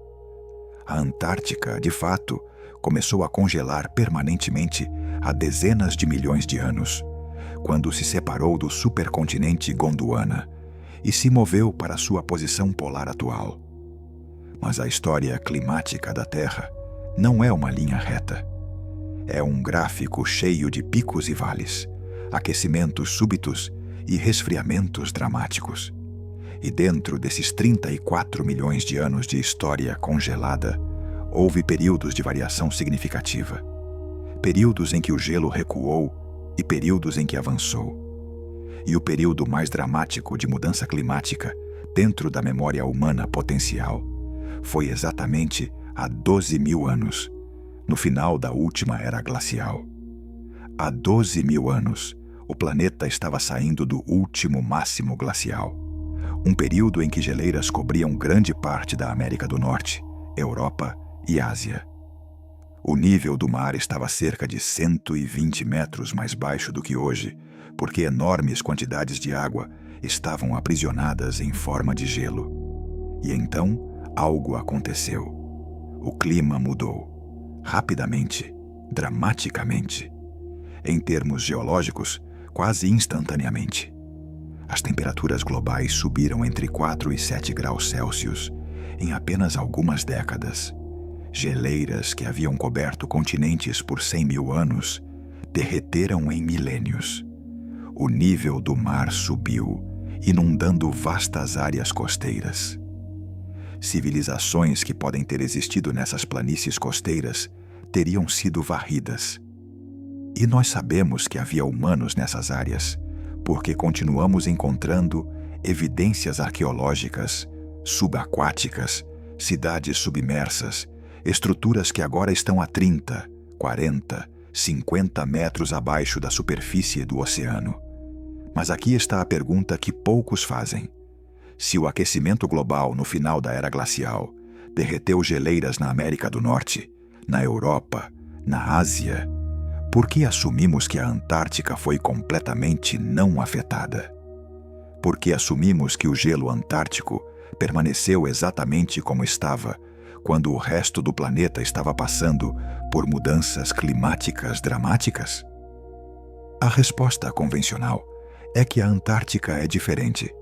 A Antártica, de fato, começou a congelar permanentemente há dezenas de milhões de anos, quando se separou do supercontinente Gondwana e se moveu para sua posição polar atual. Mas a história climática da Terra não é uma linha reta. É um gráfico cheio de picos e vales, aquecimentos súbitos e resfriamentos dramáticos. E dentro desses 34 milhões de anos de história congelada, houve períodos de variação significativa. Períodos em que o gelo recuou e períodos em que avançou. E o período mais dramático de mudança climática dentro da memória humana potencial foi exatamente há 12.000 anos, no final da última era glacial. Há 12.000 anos, o planeta estava saindo do último máximo glacial, um período em que geleiras cobriam grande parte da América do Norte, Europa e Ásia. O nível do mar estava cerca de 120 metros mais baixo do que hoje, porque enormes quantidades de água estavam aprisionadas em forma de gelo. E então, algo aconteceu. O clima mudou. Rapidamente, dramaticamente. Em termos geológicos, quase instantaneamente. As temperaturas globais subiram entre 4 e 7 graus Celsius em apenas algumas décadas. Geleiras que haviam coberto continentes por 100 mil anos derreteram em milênios. O nível do mar subiu, inundando vastas áreas costeiras. Civilizações que podem ter existido nessas planícies costeiras teriam sido varridas. E nós sabemos que havia humanos nessas áreas, porque continuamos encontrando evidências arqueológicas, subaquáticas, cidades submersas, estruturas que agora estão a 30, 40, 50 metros abaixo da superfície do oceano. Mas aqui está a pergunta que poucos fazem. Se o aquecimento global no final da era glacial derreteu geleiras na América do Norte, na Europa, na Ásia, por que assumimos que a Antártica foi completamente não afetada? Por que assumimos que o gelo antártico permaneceu exatamente como estava quando o resto do planeta estava passando por mudanças climáticas dramáticas? A resposta convencional é que a Antártica é diferente.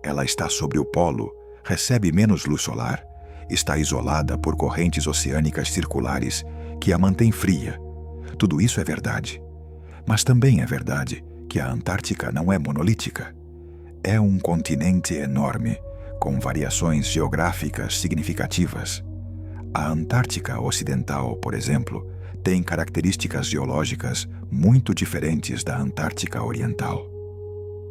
Ela está sobre o polo, recebe menos luz solar, está isolada por correntes oceânicas circulares que a mantêm fria. Tudo isso é verdade. Mas também é verdade que a Antártica não é monolítica. É um continente enorme, com variações geográficas significativas. A Antártica Ocidental, por exemplo, tem características geológicas muito diferentes da Antártica Oriental.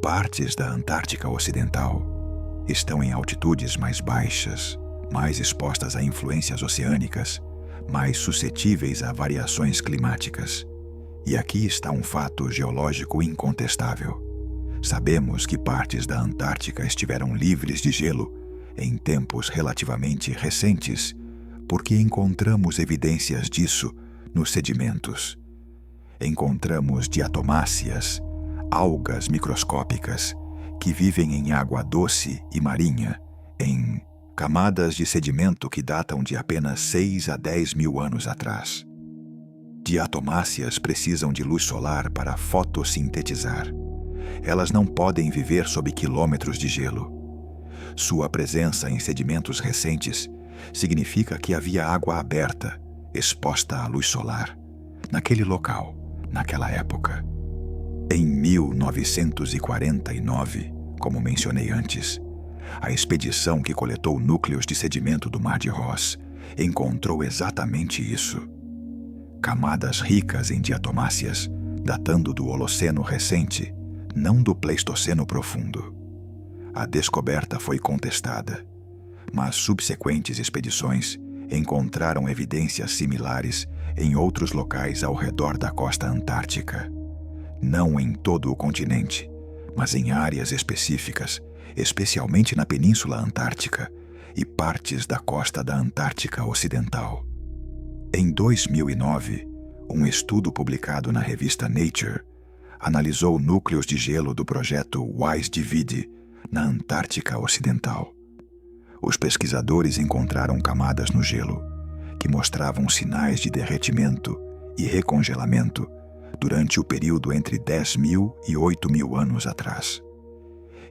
Partes da Antártica Ocidental estão em altitudes mais baixas, mais expostas a influências oceânicas, mais suscetíveis a variações climáticas. E aqui está um fato geológico incontestável. Sabemos que partes da Antártica estiveram livres de gelo em tempos relativamente recentes, porque encontramos evidências disso nos sedimentos. Encontramos diatomáceas, algas microscópicas, que vivem em água doce e marinha, em camadas de sedimento que datam de apenas 6 a 10 mil anos atrás. Diatomáceas precisam de luz solar para fotossintetizar. Elas não podem viver sob quilômetros de gelo. Sua presença em sedimentos recentes significa que havia água aberta, exposta à luz solar, naquele local, naquela época. Em 1949, como mencionei antes, a expedição que coletou núcleos de sedimento do Mar de Ross encontrou exatamente isso. Camadas ricas em diatomáceas, datando do Holoceno recente, não do Pleistoceno profundo. A descoberta foi contestada, mas subsequentes expedições encontraram evidências similares em outros locais ao redor da costa antártica. Não em todo o continente, mas em áreas específicas, especialmente na Península Antártica e partes da costa da Antártica Ocidental. Em 2009, um estudo publicado na revista Nature analisou núcleos de gelo do projeto WISE-DIVIDE na Antártica Ocidental. Os pesquisadores encontraram camadas no gelo que mostravam sinais de derretimento e recongelamento durante o período entre 10 mil e 8 mil anos atrás.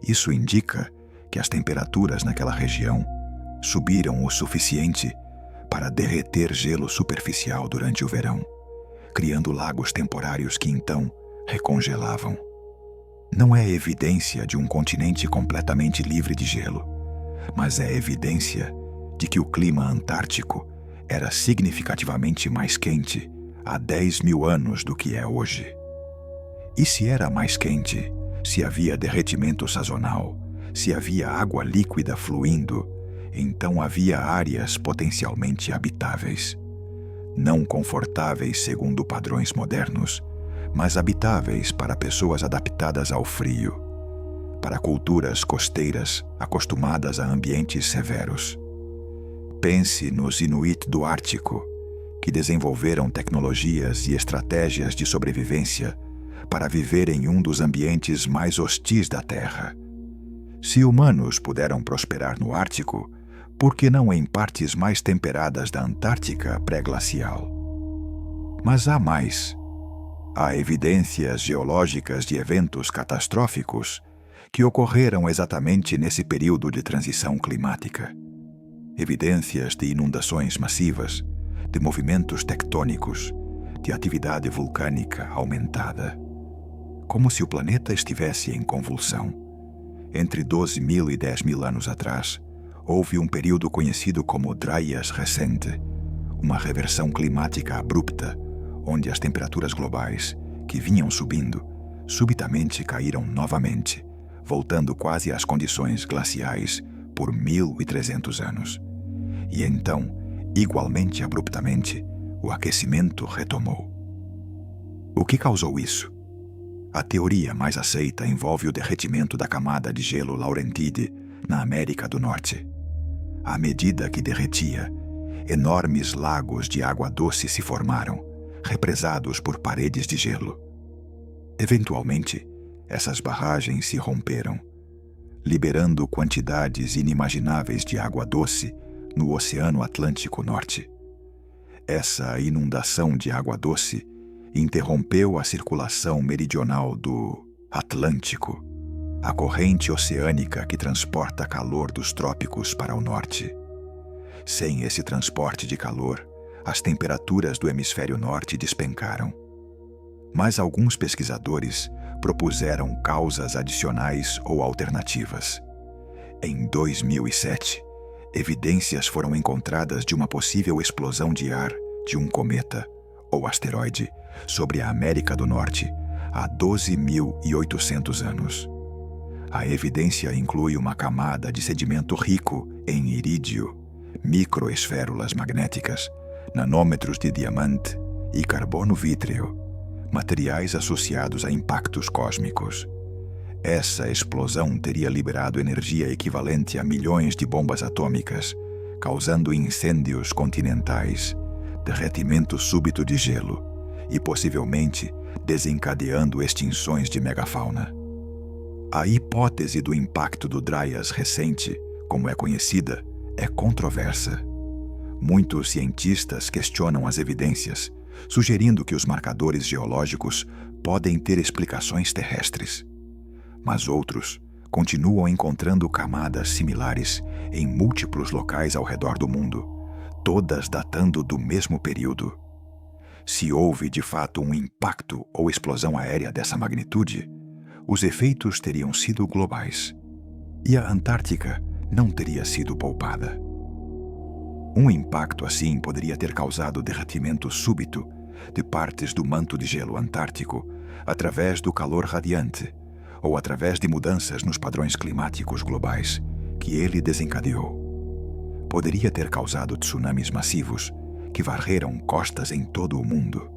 Isso indica que as temperaturas naquela região subiram o suficiente para derreter gelo superficial durante o verão, criando lagos temporários que então recongelavam. Não é evidência de um continente completamente livre de gelo, mas é evidência de que o clima antártico era significativamente mais quente há 10 mil anos do que é hoje. E se era mais quente, se havia derretimento sazonal, se havia água líquida fluindo, então havia áreas potencialmente habitáveis. Não confortáveis segundo padrões modernos, mas habitáveis para pessoas adaptadas ao frio, para culturas costeiras acostumadas a ambientes severos. Pense nos Inuit do Ártico, que desenvolveram tecnologias e estratégias de sobrevivência para viver em um dos ambientes mais hostis da Terra. Se humanos puderam prosperar no Ártico, por que não em partes mais temperadas da Antártica pré-glacial? Mas há mais. Há evidências geológicas de eventos catastróficos que ocorreram exatamente nesse período de transição climática. Evidências de inundações massivas, de movimentos tectônicos, de atividade vulcânica aumentada. Como se o planeta estivesse em convulsão. Entre 12.000 e 10.000 anos atrás, houve um período conhecido como Dryas recente, uma reversão climática abrupta, onde as temperaturas globais, que vinham subindo, subitamente caíram novamente, voltando quase às condições glaciais por 1.300 anos. E então, igualmente abruptamente, o aquecimento retomou. O que causou isso? A teoria mais aceita envolve o derretimento da camada de gelo Laurentide na América do Norte. À medida que derretia, enormes lagos de água doce se formaram, represados por paredes de gelo. Eventualmente, essas barragens se romperam, liberando quantidades inimagináveis de água doce no Oceano Atlântico Norte. Essa inundação de água doce interrompeu a circulação meridional do Atlântico, a corrente oceânica que transporta calor dos trópicos para o norte. Sem esse transporte de calor, as temperaturas do hemisfério norte despencaram. Mas alguns pesquisadores propuseram causas adicionais ou alternativas. Em 2007, evidências foram encontradas de uma possível explosão de ar de um cometa ou asteroide sobre a América do Norte há 12.800 anos. A evidência inclui uma camada de sedimento rico em irídio, microesférulas magnéticas, nanômetros de diamante e carbono vítreo, materiais associados a impactos cósmicos. Essa explosão teria liberado energia equivalente a milhões de bombas atômicas, causando incêndios continentais, derretimento súbito de gelo e possivelmente desencadeando extinções de megafauna. A hipótese do impacto do Dryas recente, como é conhecida, é controversa. Muitos cientistas questionam as evidências, sugerindo que os marcadores geológicos podem ter explicações terrestres. Mas outros continuam encontrando camadas similares em múltiplos locais ao redor do mundo, todas datando do mesmo período. Se houve de fato um impacto ou explosão aérea dessa magnitude, os efeitos teriam sido globais. E a Antártica não teria sido poupada. Um impacto assim poderia ter causado derretimento súbito de partes do manto de gelo antártico através do calor radiante ou através de mudanças nos padrões climáticos globais que ele desencadeou. Poderia ter causado tsunamis massivos que varreram costas em todo o mundo.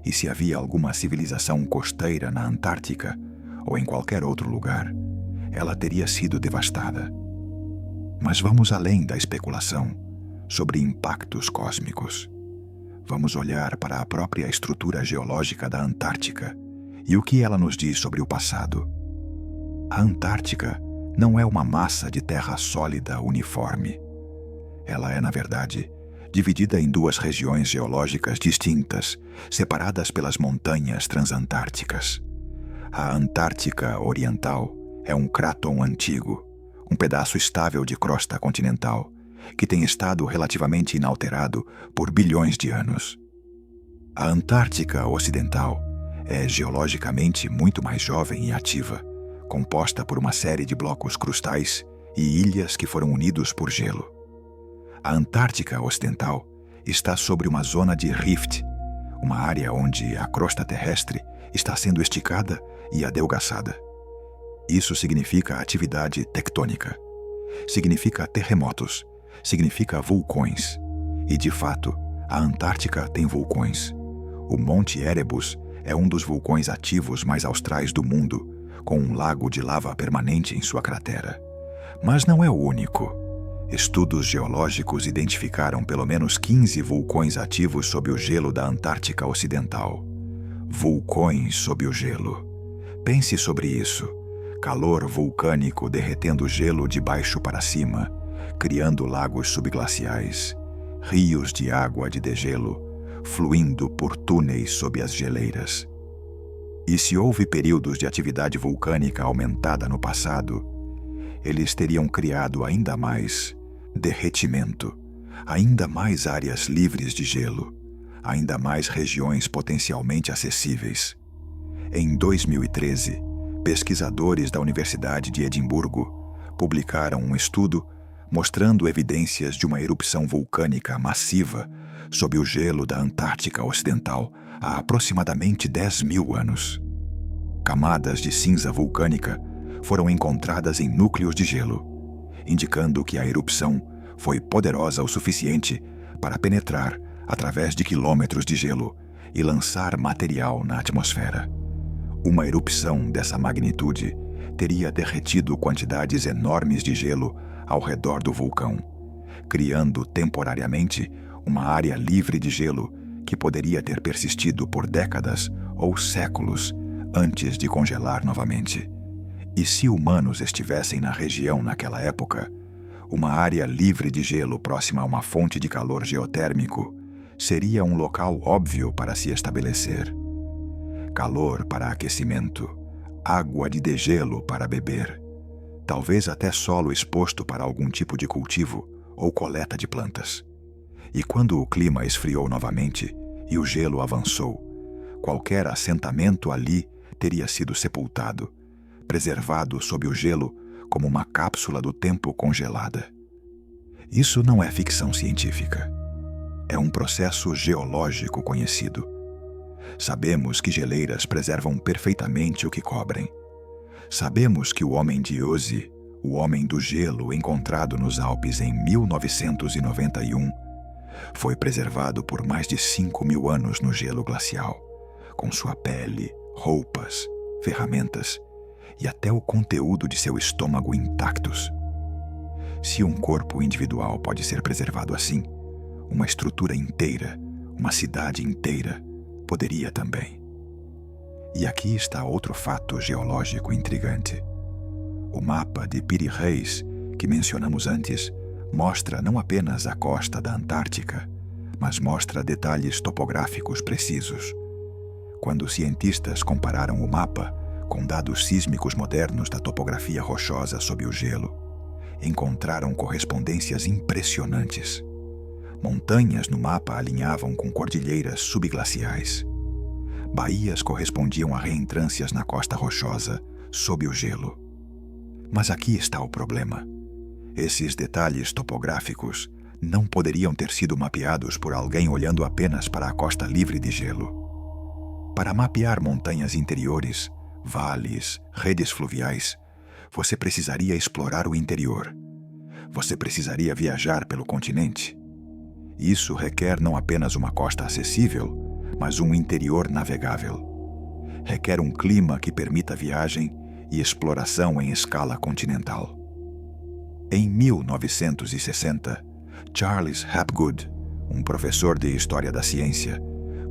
E se havia alguma civilização costeira na Antártica ou em qualquer outro lugar, ela teria sido devastada. Mas vamos além da especulação sobre impactos cósmicos. Vamos olhar para a própria estrutura geológica da Antártica e o que ela nos diz sobre o passado. A Antártica não é uma massa de terra sólida uniforme. Ela é, na verdade, dividida em duas regiões geológicas distintas, separadas pelas montanhas transantárticas. A Antártica Oriental é um cráton antigo, um pedaço estável de crosta continental, que tem estado relativamente inalterado por bilhões de anos. A Antártica Ocidental é geologicamente muito mais jovem e ativa, composta por uma série de blocos crustais e ilhas que foram unidos por gelo. A Antártica Ocidental está sobre uma zona de rift, uma área onde a crosta terrestre está sendo esticada e adelgaçada. Isso significa atividade tectônica, significa terremotos, significa vulcões. E, de fato, a Antártica tem vulcões. O Monte Erebus É um dos vulcões ativos mais austrais do mundo, com um lago de lava permanente em sua cratera. Mas não é o único. Estudos geológicos identificaram pelo menos 15 vulcões ativos sob o gelo da Antártica Ocidental. Vulcões sob o gelo. Pense sobre isso. Calor vulcânico derretendo gelo de baixo para cima, criando lagos subglaciais, rios de água de degelo, fluindo por túneis sob as geleiras. E se houve períodos de atividade vulcânica aumentada no passado, eles teriam criado ainda mais derretimento, ainda mais áreas livres de gelo, ainda mais regiões potencialmente acessíveis. Em 2013, pesquisadores da Universidade de Edimburgo publicaram um estudo mostrando evidências de uma erupção vulcânica massiva sob o gelo da Antártica Ocidental há aproximadamente 10.000 anos. Camadas de cinza vulcânica foram encontradas em núcleos de gelo, indicando que a erupção foi poderosa o suficiente para penetrar através de quilômetros de gelo e lançar material na atmosfera. Uma erupção dessa magnitude teria derretido quantidades enormes de gelo ao redor do vulcão, criando temporariamente uma área livre de gelo que poderia ter persistido por décadas ou séculos antes de congelar novamente. E se humanos estivessem na região naquela época, uma área livre de gelo próxima a uma fonte de calor geotérmico seria um local óbvio para se estabelecer. Calor para aquecimento, água de degelo para beber, talvez até solo exposto para algum tipo de cultivo ou coleta de plantas. E quando o clima esfriou novamente e o gelo avançou, qualquer assentamento ali teria sido sepultado, preservado sob o gelo como uma cápsula do tempo congelada. Isso não é ficção científica. É um processo geológico conhecido. Sabemos que geleiras preservam perfeitamente o que cobrem. Sabemos que o homem de Ose, o homem do gelo encontrado nos Alpes em 1991, foi preservado por mais de 5.000 anos no gelo glacial, com sua pele, roupas, ferramentas e até o conteúdo de seu estômago intactos. Se um corpo individual pode ser preservado assim, uma estrutura inteira, uma cidade inteira, poderia também. E aqui está outro fato geológico intrigante. O mapa de Piri Reis, que mencionamos antes, mostra não apenas a costa da Antártica, mas mostra detalhes topográficos precisos. Quando cientistas compararam o mapa com dados sísmicos modernos da topografia rochosa sob o gelo, encontraram correspondências impressionantes. Montanhas no mapa alinhavam com cordilheiras subglaciais. Baías correspondiam a reentrâncias na costa rochosa, sob o gelo. Mas aqui está o problema. Esses detalhes topográficos não poderiam ter sido mapeados por alguém olhando apenas para a costa livre de gelo. Para mapear montanhas interiores, vales, redes fluviais, você precisaria explorar o interior. Você precisaria viajar pelo continente. Isso requer não apenas uma costa acessível, mas um interior navegável. Requer um clima que permita viagem e exploração em escala continental. Em 1960, Charles Hapgood, um professor de História da Ciência,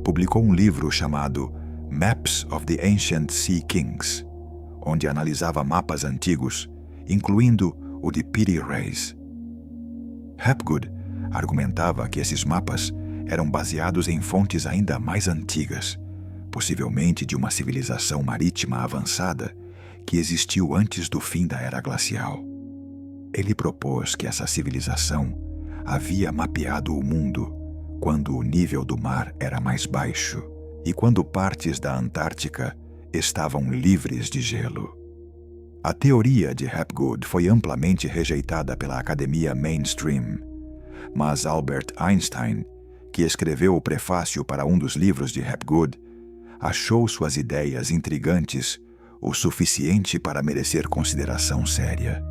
publicou um livro chamado Maps of the Ancient Sea Kings, onde analisava mapas antigos, incluindo o de Piri Reis. Hapgood argumentava que esses mapas eram baseados em fontes ainda mais antigas, possivelmente de uma civilização marítima avançada que existiu antes do fim da Era Glacial. Ele propôs que essa civilização havia mapeado o mundo quando o nível do mar era mais baixo e quando partes da Antártica estavam livres de gelo. A teoria de Hapgood foi amplamente rejeitada pela academia mainstream, mas Albert Einstein, que escreveu o prefácio para um dos livros de Hapgood, achou suas ideias intrigantes o suficiente para merecer consideração séria.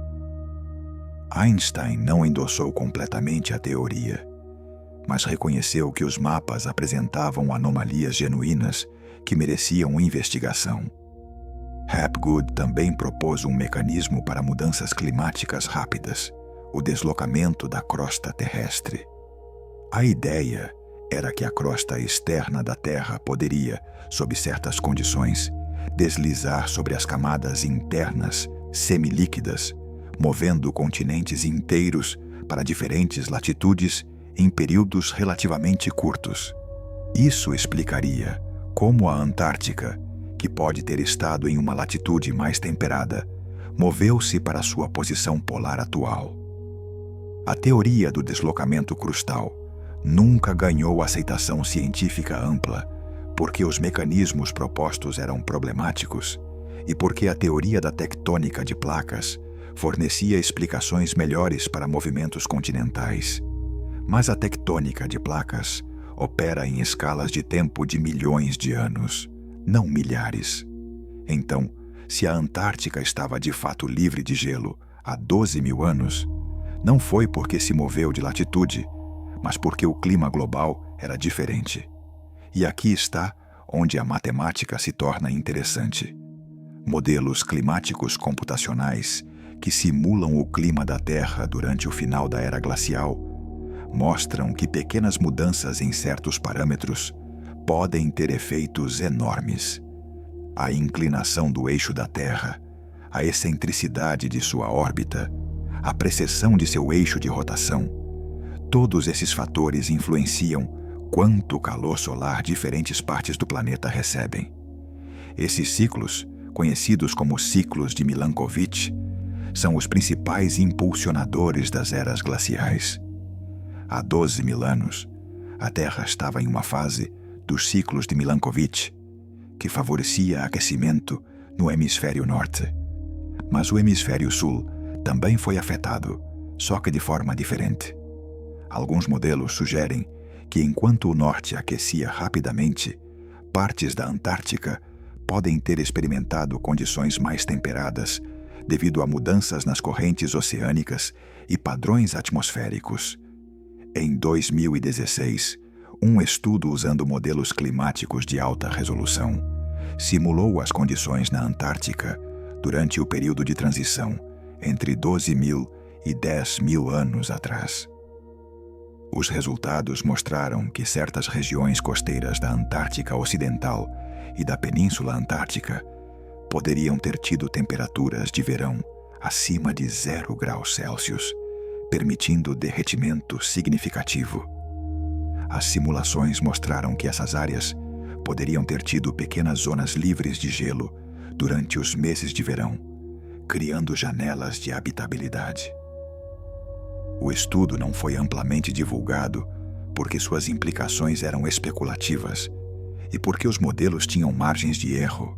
Einstein não endossou completamente a teoria, mas reconheceu que os mapas apresentavam anomalias genuínas que mereciam investigação. Hapgood também propôs um mecanismo para mudanças climáticas rápidas, o deslocamento da crosta terrestre. A ideia era que a crosta externa da Terra poderia, sob certas condições, deslizar sobre as camadas internas semilíquidas, movendo continentes inteiros para diferentes latitudes em períodos relativamente curtos. Isso explicaria como a Antártica, que pode ter estado em uma latitude mais temperada, moveu-se para sua posição polar atual. A teoria do deslocamento crustal nunca ganhou aceitação científica ampla, porque os mecanismos propostos eram problemáticos e porque a teoria da tectônica de placas fornecia explicações melhores para movimentos continentais. Mas a tectônica de placas opera em escalas de tempo de milhões de anos, não milhares. Então, se a Antártica estava de fato livre de gelo há 12.000 anos, não foi porque se moveu de latitude, mas porque o clima global era diferente. E aqui está onde a matemática se torna interessante. Modelos climáticos computacionais que simulam o clima da Terra durante o final da era glacial mostram que pequenas mudanças em certos parâmetros podem ter efeitos enormes. A inclinação do eixo da Terra, a excentricidade de sua órbita, a precessão de seu eixo de rotação, todos esses fatores influenciam quanto calor solar diferentes partes do planeta recebem. Esses ciclos, conhecidos como ciclos de Milankovitch, são os principais impulsionadores das eras glaciais. Há 12.000 anos, a Terra estava em uma fase dos ciclos de Milankovitch, que favorecia aquecimento no hemisfério norte. Mas o hemisfério sul também foi afetado, só que de forma diferente. Alguns modelos sugerem que enquanto o norte aquecia rapidamente, partes da Antártica podem ter experimentado condições mais temperadas devido a mudanças nas correntes oceânicas e padrões atmosféricos. Em 2016, um estudo usando modelos climáticos de alta resolução simulou as condições na Antártica durante o período de transição entre 12.000 e 10.000 anos atrás. Os resultados mostraram que certas regiões costeiras da Antártica Ocidental e da Península Antártica poderiam ter tido temperaturas de verão acima de 0 graus Celsius, permitindo derretimento significativo. As simulações mostraram que essas áreas poderiam ter tido pequenas zonas livres de gelo durante os meses de verão, criando janelas de habitabilidade. O estudo não foi amplamente divulgado porque suas implicações eram especulativas e porque os modelos tinham margens de erro.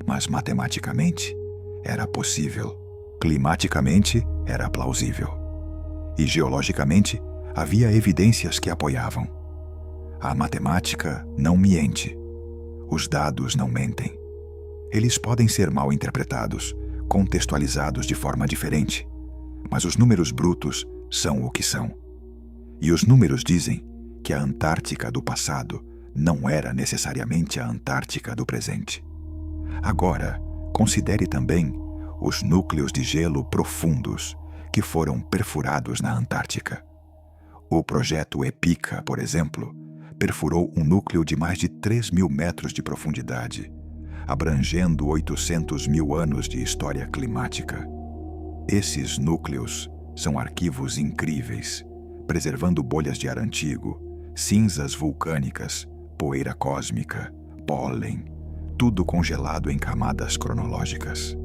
Mas matematicamente era possível, climaticamente era plausível e geologicamente havia evidências que apoiavam. A matemática não mente. Os dados não mentem. Eles podem ser mal interpretados, contextualizados de forma diferente, mas os números brutos são o que são. E os números dizem que a Antártica do passado não era necessariamente a Antártica do presente. Agora, considere também os núcleos de gelo profundos que foram perfurados na Antártica. O projeto EPICA, por exemplo, perfurou um núcleo de mais de 3.000 metros de profundidade, abrangendo 800.000 anos de história climática. Esses núcleos são arquivos incríveis, preservando bolhas de ar antigo, cinzas vulcânicas, poeira cósmica, pólen, tudo congelado em camadas cronológicas.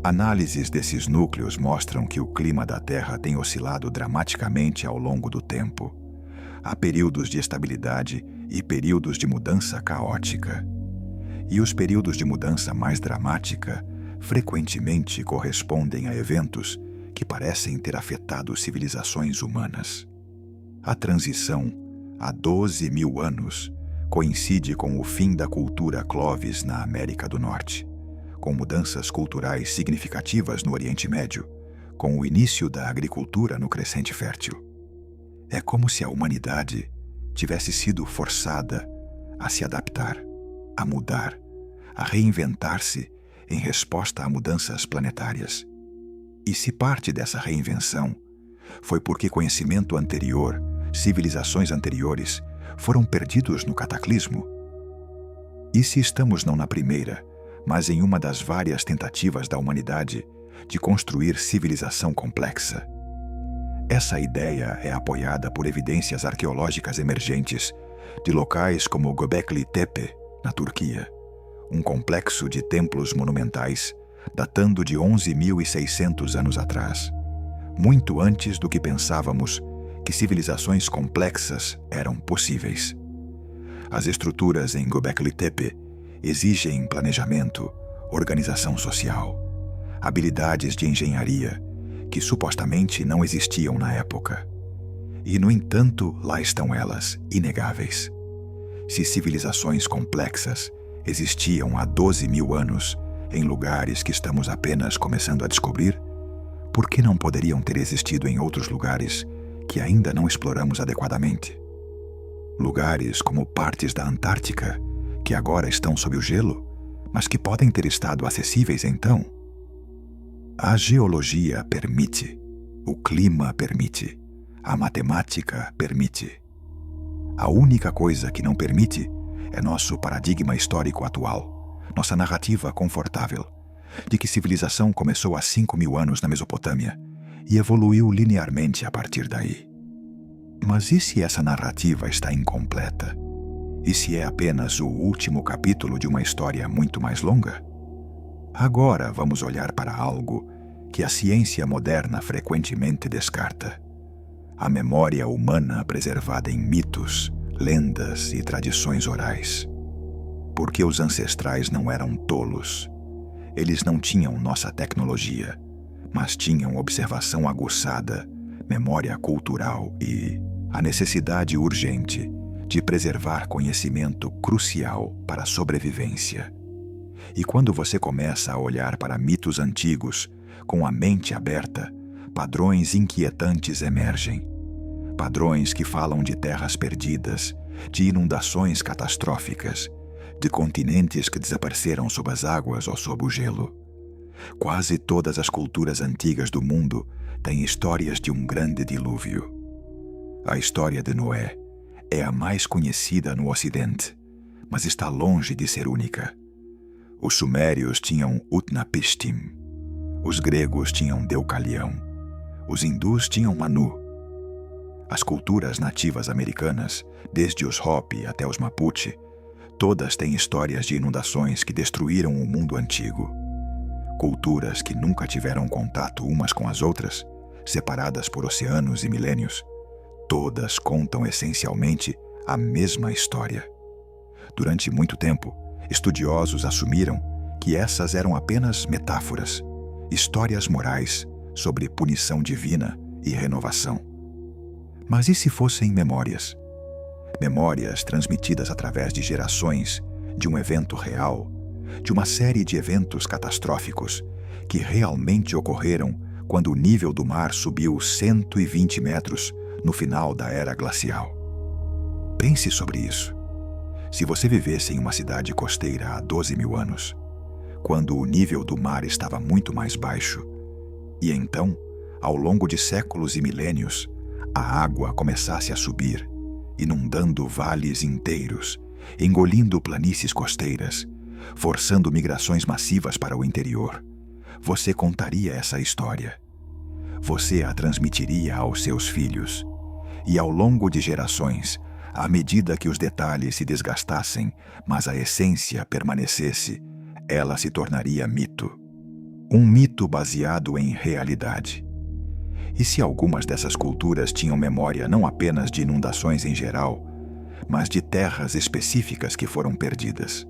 Análises desses núcleos mostram que o clima da Terra tem oscilado dramaticamente ao longo do tempo. Há períodos de estabilidade e períodos de mudança caótica. E os períodos de mudança mais dramática frequentemente correspondem a eventos que parecem ter afetado civilizações humanas. A transição, há 12.000 anos, coincide com o fim da cultura Clovis na América do Norte, com mudanças culturais significativas no Oriente Médio, com o início da agricultura no Crescente Fértil. É como se a humanidade tivesse sido forçada a se adaptar. a mudar, a reinventar-se em resposta a mudanças planetárias. E se parte dessa reinvenção foi porque conhecimento anterior, civilizações anteriores, foram perdidos no cataclismo? E se estamos não na primeira, mas em uma das várias tentativas da humanidade de construir civilização complexa? Essa ideia é apoiada por evidências arqueológicas emergentes de locais como Göbekli Tepe, na Turquia, um complexo de templos monumentais datando de 11.600 anos atrás, muito antes do que pensávamos que civilizações complexas eram possíveis. As estruturas em Göbekli Tepe exigem planejamento, organização social, habilidades de engenharia que supostamente não existiam na época. E, no entanto, lá estão elas, inegáveis. Se civilizações complexas existiam há 12.000 anos em lugares que estamos apenas começando a descobrir, por que não poderiam ter existido em outros lugares que ainda não exploramos adequadamente? Lugares como partes da Antártica, que agora estão sob o gelo, mas que podem ter estado acessíveis então? A geologia permite, o clima permite, a matemática permite. A única coisa que não permite é nosso paradigma histórico atual, nossa narrativa confortável, de que civilização começou há 5.000 anos na Mesopotâmia e evoluiu linearmente a partir daí. Mas e se essa narrativa está incompleta? E se é apenas o último capítulo de uma história muito mais longa? Agora vamos olhar para algo que a ciência moderna frequentemente descarta: a memória humana preservada em mitos, lendas e tradições orais. Porque os ancestrais não eram tolos. Eles não tinham nossa tecnologia, mas tinham observação aguçada, memória cultural e a necessidade urgente de preservar conhecimento crucial para a sobrevivência. E quando você começa a olhar para mitos antigos com a mente aberta, padrões inquietantes emergem. Padrões que falam de terras perdidas, de inundações catastróficas, de continentes que desapareceram sob as águas ou sob o gelo. Quase todas as culturas antigas do mundo têm histórias de um grande dilúvio. A história de Noé é a mais conhecida no Ocidente, mas está longe de ser única. Os sumérios tinham Utnapishtim, os gregos tinham Deucalião, os hindus tinham Manu. As culturas nativas americanas, desde os Hopi até os Mapuche, todas têm histórias de inundações que destruíram o mundo antigo. Culturas que nunca tiveram contato umas com as outras, separadas por oceanos e milênios, todas contam essencialmente a mesma história. Durante muito tempo, estudiosos assumiram que essas eram apenas metáforas, histórias morais sobre punição divina e renovação. Mas e se fossem memórias? Memórias transmitidas através de gerações, de um evento real, de uma série de eventos catastróficos que realmente ocorreram quando o nível do mar subiu 120 metros no final da era glacial. Pense sobre isso. Se você vivesse em uma cidade costeira há 12.000 anos, quando o nível do mar estava muito mais baixo, e então, ao longo de séculos e milênios, a água começasse a subir, inundando vales inteiros, engolindo planícies costeiras, forçando migrações massivas para o interior, você contaria essa história. Você a transmitiria aos seus filhos. E ao longo de gerações, à medida que os detalhes se desgastassem, mas a essência permanecesse, ela se tornaria mito. Um mito baseado em realidade. E se algumas dessas culturas tinham memória não apenas de inundações em geral, mas de terras específicas que foram perdidas?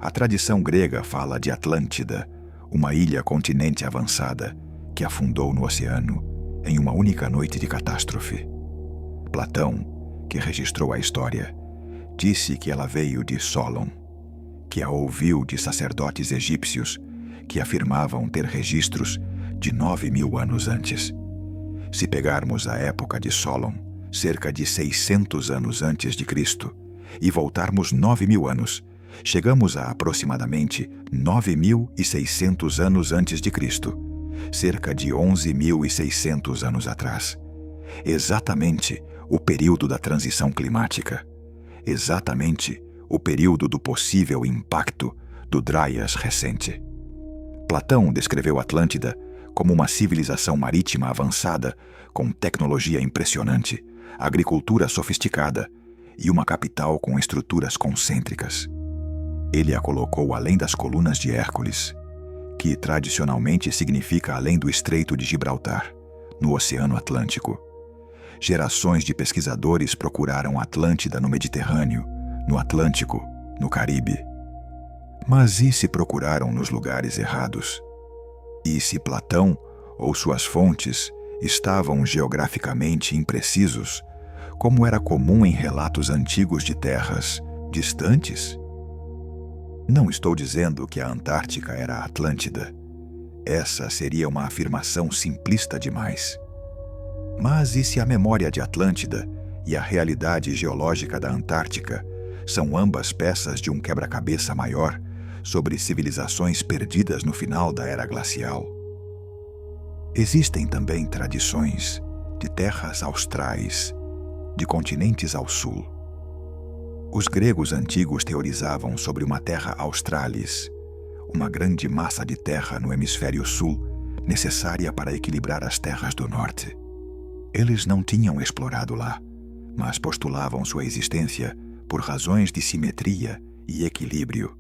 A tradição grega fala de Atlântida, uma ilha-continente avançada que afundou no oceano em uma única noite de catástrofe. Platão, que registrou a história, disse que ela veio de Solon, que a ouviu de sacerdotes egípcios que afirmavam ter registros de 9.000 anos antes. Se pegarmos a época de Solon, cerca de 600 anos antes de Cristo, e voltarmos 9.000 anos, chegamos a aproximadamente 9.600 anos antes de Cristo, cerca de 11.600 anos atrás. Exatamente o período da transição climática. Exatamente o período do possível impacto do Dryas recente. Platão descreveu Atlântida como uma civilização marítima avançada com tecnologia impressionante, agricultura sofisticada e uma capital com estruturas concêntricas. Ele a colocou além das colunas de Hércules, que tradicionalmente significa além do Estreito de Gibraltar, no Oceano Atlântico. Gerações de pesquisadores procuraram Atlântida no Mediterrâneo, no Atlântico, no Caribe. Mas e se procuraram nos lugares errados? E se Platão ou suas fontes estavam geograficamente imprecisos, como era comum em relatos antigos de terras distantes? Não estou dizendo que a Antártica era a Atlântida. Essa seria uma afirmação simplista demais. Mas e se a memória de Atlântida e a realidade geológica da Antártica são ambas peças de um quebra-cabeça maior sobre civilizações perdidas no final da Era Glacial? Existem também tradições de terras austrais, de continentes ao sul. Os gregos antigos teorizavam sobre uma terra australis, uma grande massa de terra no hemisfério sul, necessária para equilibrar as terras do norte. Eles não tinham explorado lá, mas postulavam sua existência por razões de simetria e equilíbrio.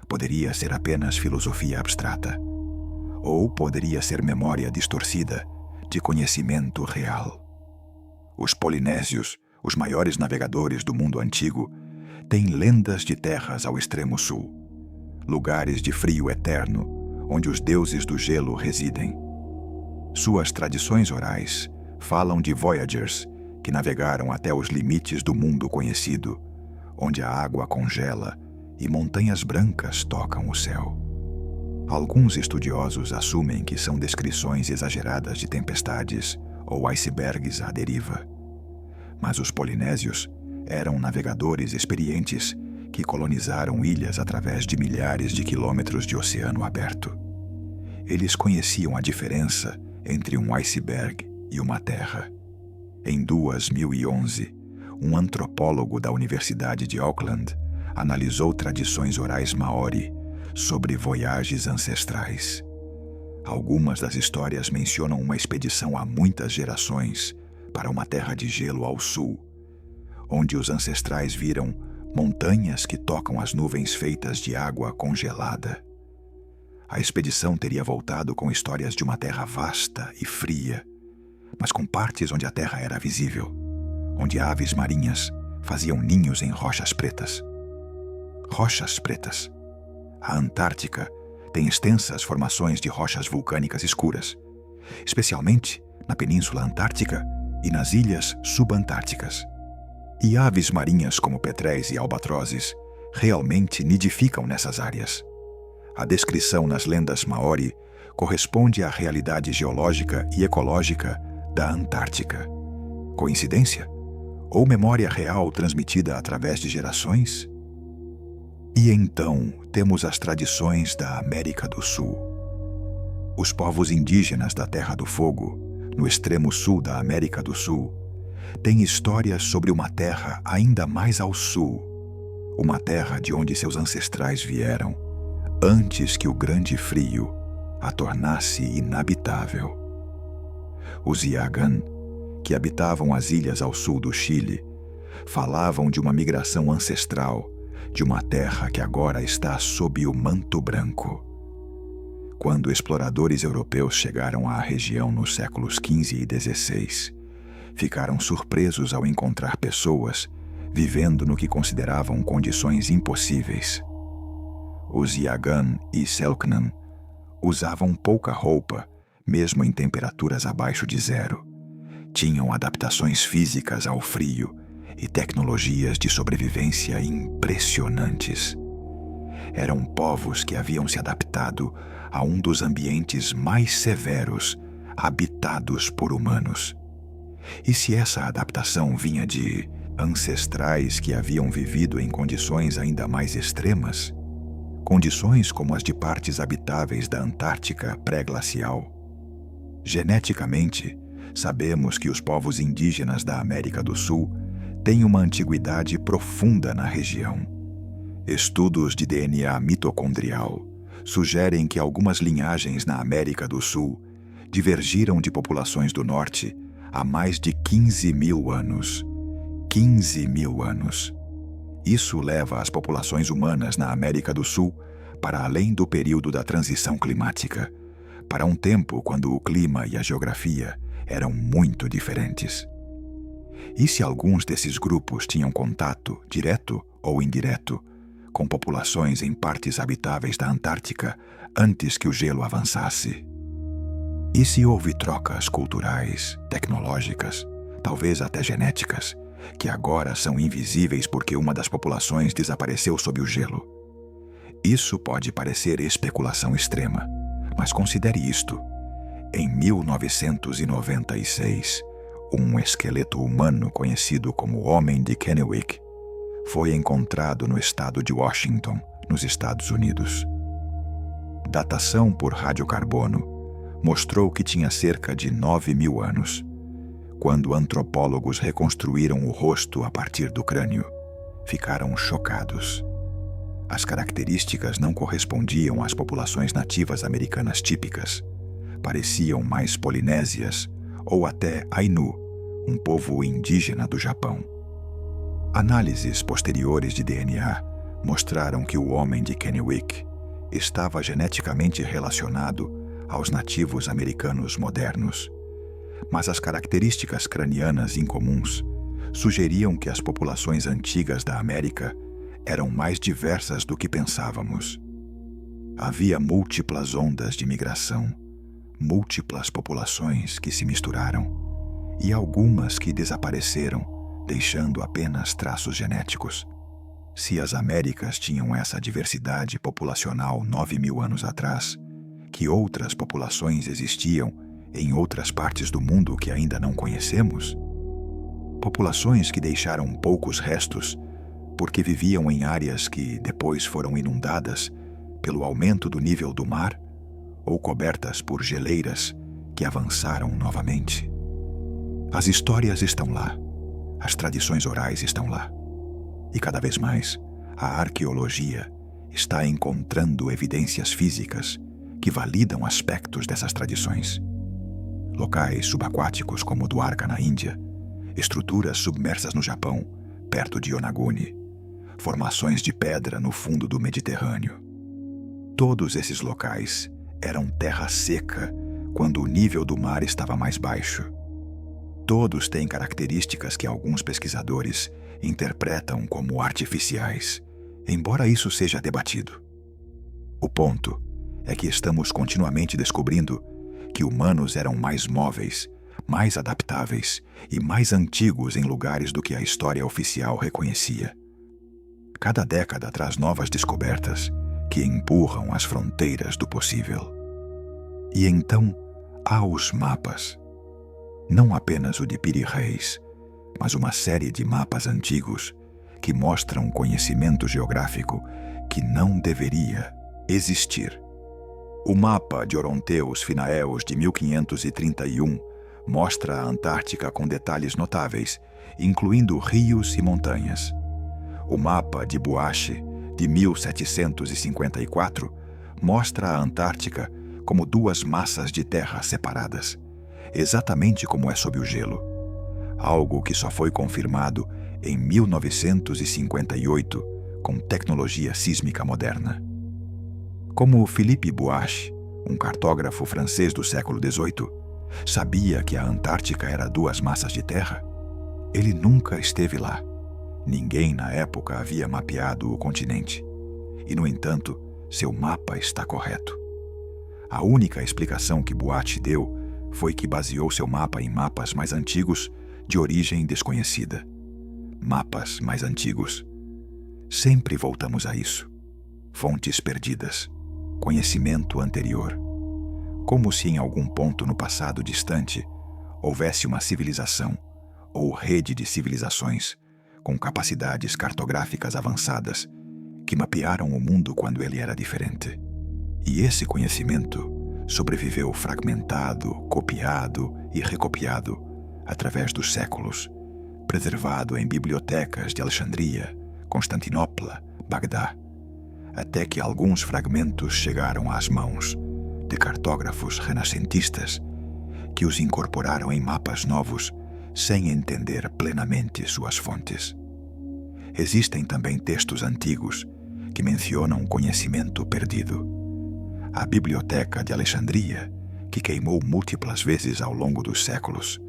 Poderia ser apenas filosofia abstrata, ou poderia ser memória distorcida de conhecimento real. Os polinésios, os maiores navegadores do mundo antigo, têm lendas de terras ao extremo sul, lugares de frio eterno, onde os deuses do gelo residem. Suas tradições orais falam de voyagers que navegaram até os limites do mundo conhecido, onde a água congela e montanhas brancas tocam o céu. Alguns estudiosos assumem que são descrições exageradas de tempestades ou icebergs à deriva. Mas os polinésios eram navegadores experientes que colonizaram ilhas através de milhares de quilômetros de oceano aberto. Eles conheciam a diferença entre um iceberg e uma terra. Em 2011, um antropólogo da Universidade de Auckland analisou tradições orais maori sobre voyagens ancestrais. Algumas das histórias mencionam uma expedição há muitas gerações para uma terra de gelo ao sul, onde os ancestrais viram montanhas que tocam as nuvens feitas de água congelada. A expedição teria voltado com histórias de uma terra vasta e fria, mas com partes onde a terra era visível, onde aves marinhas faziam ninhos em rochas pretas. Rochas pretas. A Antártica tem extensas formações de rochas vulcânicas escuras, especialmente na Península Antártica e nas ilhas subantárticas. E aves marinhas como petréis e albatrozes realmente nidificam nessas áreas. A descrição nas lendas maori corresponde à realidade geológica e ecológica da Antártica. Coincidência? Ou memória real transmitida através de gerações? E então temos as tradições da América do Sul. Os povos indígenas da Terra do Fogo, no extremo sul da América do Sul, têm histórias sobre uma terra ainda mais ao sul, uma terra de onde seus ancestrais vieram, antes que o grande frio a tornasse inabitável. Os Yagan, que habitavam as ilhas ao sul do Chile, falavam de uma migração ancestral de uma terra que agora está sob o manto branco. Quando exploradores europeus chegaram à região nos séculos XV e XVI, ficaram surpresos ao encontrar pessoas vivendo no que consideravam condições impossíveis. Os Yagan e Selknam usavam pouca roupa, mesmo em temperaturas abaixo de zero. Tinham adaptações físicas ao frio e tecnologias de sobrevivência impressionantes. Eram povos que haviam se adaptado a um dos ambientes mais severos habitados por humanos. E se essa adaptação vinha de Ancestrais que haviam vivido em condições ainda mais extremas, condições como as de partes habitáveis da Antártica pré-glacial. Geneticamente, sabemos que os povos indígenas da América do Sul têm uma antiguidade profunda na região. Estudos de DNA mitocondrial sugerem que algumas linhagens na América do Sul divergiram de populações do Norte há mais de 15 mil anos. 15 mil anos. Isso leva as populações humanas na América do Sul para além do período da transição climática, para um tempo quando o clima e a geografia eram muito diferentes. E se alguns desses grupos tinham contato, direto ou indireto, com populações em partes habitáveis da Antártica antes que o gelo avançasse? E se houve trocas culturais, tecnológicas, talvez até genéticas, que agora são invisíveis porque uma das populações desapareceu sob o gelo? Isso pode parecer especulação extrema, mas considere isto. Em 1996, um esqueleto humano conhecido como Homem de Kennewick foi encontrado no estado de Washington, nos Estados Unidos. Datação por radiocarbono mostrou que tinha cerca de 9 mil anos. Quando antropólogos reconstruíram o rosto a partir do crânio, ficaram chocados. As características não correspondiam às populações nativas americanas típicas. Pareciam mais polinésias ou até Ainu, um povo indígena do Japão. Análises posteriores de DNA mostraram que o Homem de Kennewick estava geneticamente relacionado aos nativos americanos modernos. Mas as características cranianas incomuns sugeriam que as populações antigas da América eram mais diversas do que pensávamos. Havia múltiplas ondas de migração, múltiplas populações que se misturaram e algumas que desapareceram, deixando apenas traços genéticos. Se as Américas tinham essa diversidade populacional 9 mil anos atrás, que outras populações existiam em outras partes do mundo que ainda não conhecemos? Populações que deixaram poucos restos porque viviam em áreas que depois foram inundadas pelo aumento do nível do mar ou cobertas por geleiras que avançaram novamente. As histórias estão lá, as tradições orais estão lá, e cada vez mais a arqueologia está encontrando evidências físicas que validam aspectos dessas tradições. Locais subaquáticos como Dwarka na Índia, estruturas submersas no Japão, perto de Yonaguni, formações de pedra no fundo do Mediterrâneo. Todos esses locais eram terra seca quando o nível do mar estava mais baixo. Todos têm características que alguns pesquisadores interpretam como artificiais, embora isso seja debatido. O ponto é que estamos continuamente descobrindo que humanos eram mais móveis, mais adaptáveis e mais antigos em lugares do que a história oficial reconhecia. Cada década traz novas descobertas que empurram as fronteiras do possível. E então há os mapas. Não apenas o de Piri Reis, mas uma série de mapas antigos que mostram conhecimento geográfico que não deveria existir. O mapa de Oronteus Finaeus de 1531 mostra a Antártica com detalhes notáveis, incluindo rios e montanhas. O mapa de Buache, de 1754, mostra a Antártica como duas massas de terra separadas, exatamente como é sob o gelo, algo que só foi confirmado em 1958 com tecnologia sísmica moderna. Como Philippe Buache, um cartógrafo francês do século XVIII, sabia que a Antártica era duas massas de terra, ele nunca esteve lá. Ninguém na época havia mapeado o continente. E, no entanto, seu mapa está correto. A única explicação que Buache deu foi que baseou seu mapa em mapas mais antigos de origem desconhecida. Mapas mais antigos. Sempre voltamos a isso. Fontes perdidas. Conhecimento anterior. Como se em algum ponto no passado distante houvesse uma civilização ou rede de civilizações com capacidades cartográficas avançadas, que mapearam o mundo quando ele era diferente. E esse conhecimento sobreviveu fragmentado, copiado e recopiado através dos séculos, preservado em bibliotecas de Alexandria, Constantinopla, Bagdá, até que alguns fragmentos chegaram às mãos de cartógrafos renascentistas que os incorporaram em mapas novos sem entender plenamente suas fontes. Existem também textos antigos que mencionam conhecimento perdido. A Biblioteca de Alexandria, que queimou múltiplas vezes ao longo dos séculos,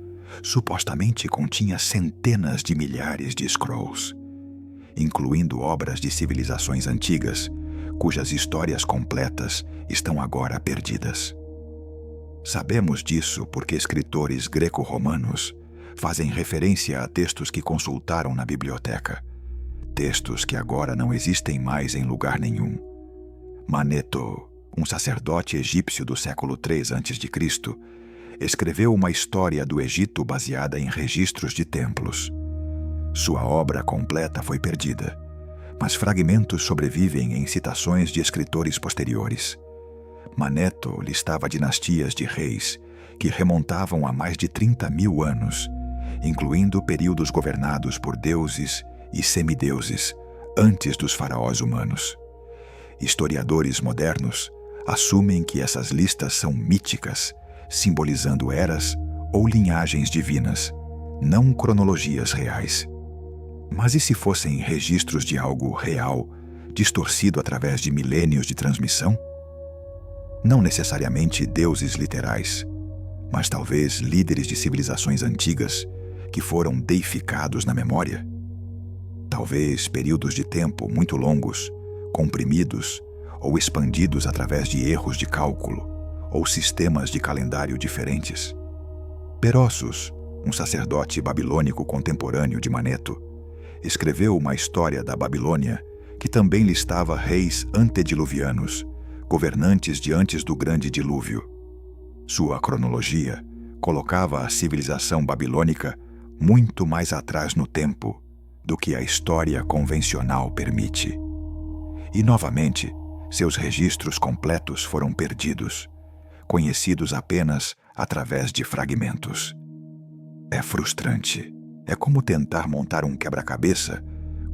supostamente continha centenas de milhares de scrolls, incluindo obras de civilizações antigas, cujas histórias completas estão agora perdidas. Sabemos disso porque escritores greco-romanos fazem referência a textos que consultaram na biblioteca, textos que agora não existem mais em lugar nenhum. Maneto, um sacerdote egípcio do século III a.C., escreveu uma história do Egito baseada em registros de templos. Sua obra completa foi perdida, mas fragmentos sobrevivem em citações de escritores posteriores. Maneto listava dinastias de reis que remontavam a mais de 30.000 anos, incluindo períodos governados por deuses e semideuses antes dos faraós humanos. Historiadores modernos assumem que essas listas são míticas, simbolizando eras ou linhagens divinas, não cronologias reais. Mas e se fossem registros de algo real, distorcido através de milênios de transmissão? Não necessariamente deuses literais, mas talvez líderes de civilizações antigas que foram deificados na memória? Talvez períodos de tempo muito longos, comprimidos ou expandidos através de erros de cálculo ou sistemas de calendário diferentes. Perossos, um sacerdote babilônico contemporâneo de Maneto, escreveu uma história da Babilônia que também listava reis antediluvianos, governantes de antes do grande dilúvio. Sua cronologia colocava a civilização babilônica muito mais atrás no tempo do que a história convencional permite. E, novamente, seus registros completos foram perdidos, conhecidos apenas através de fragmentos. É frustrante. É como tentar montar um quebra-cabeça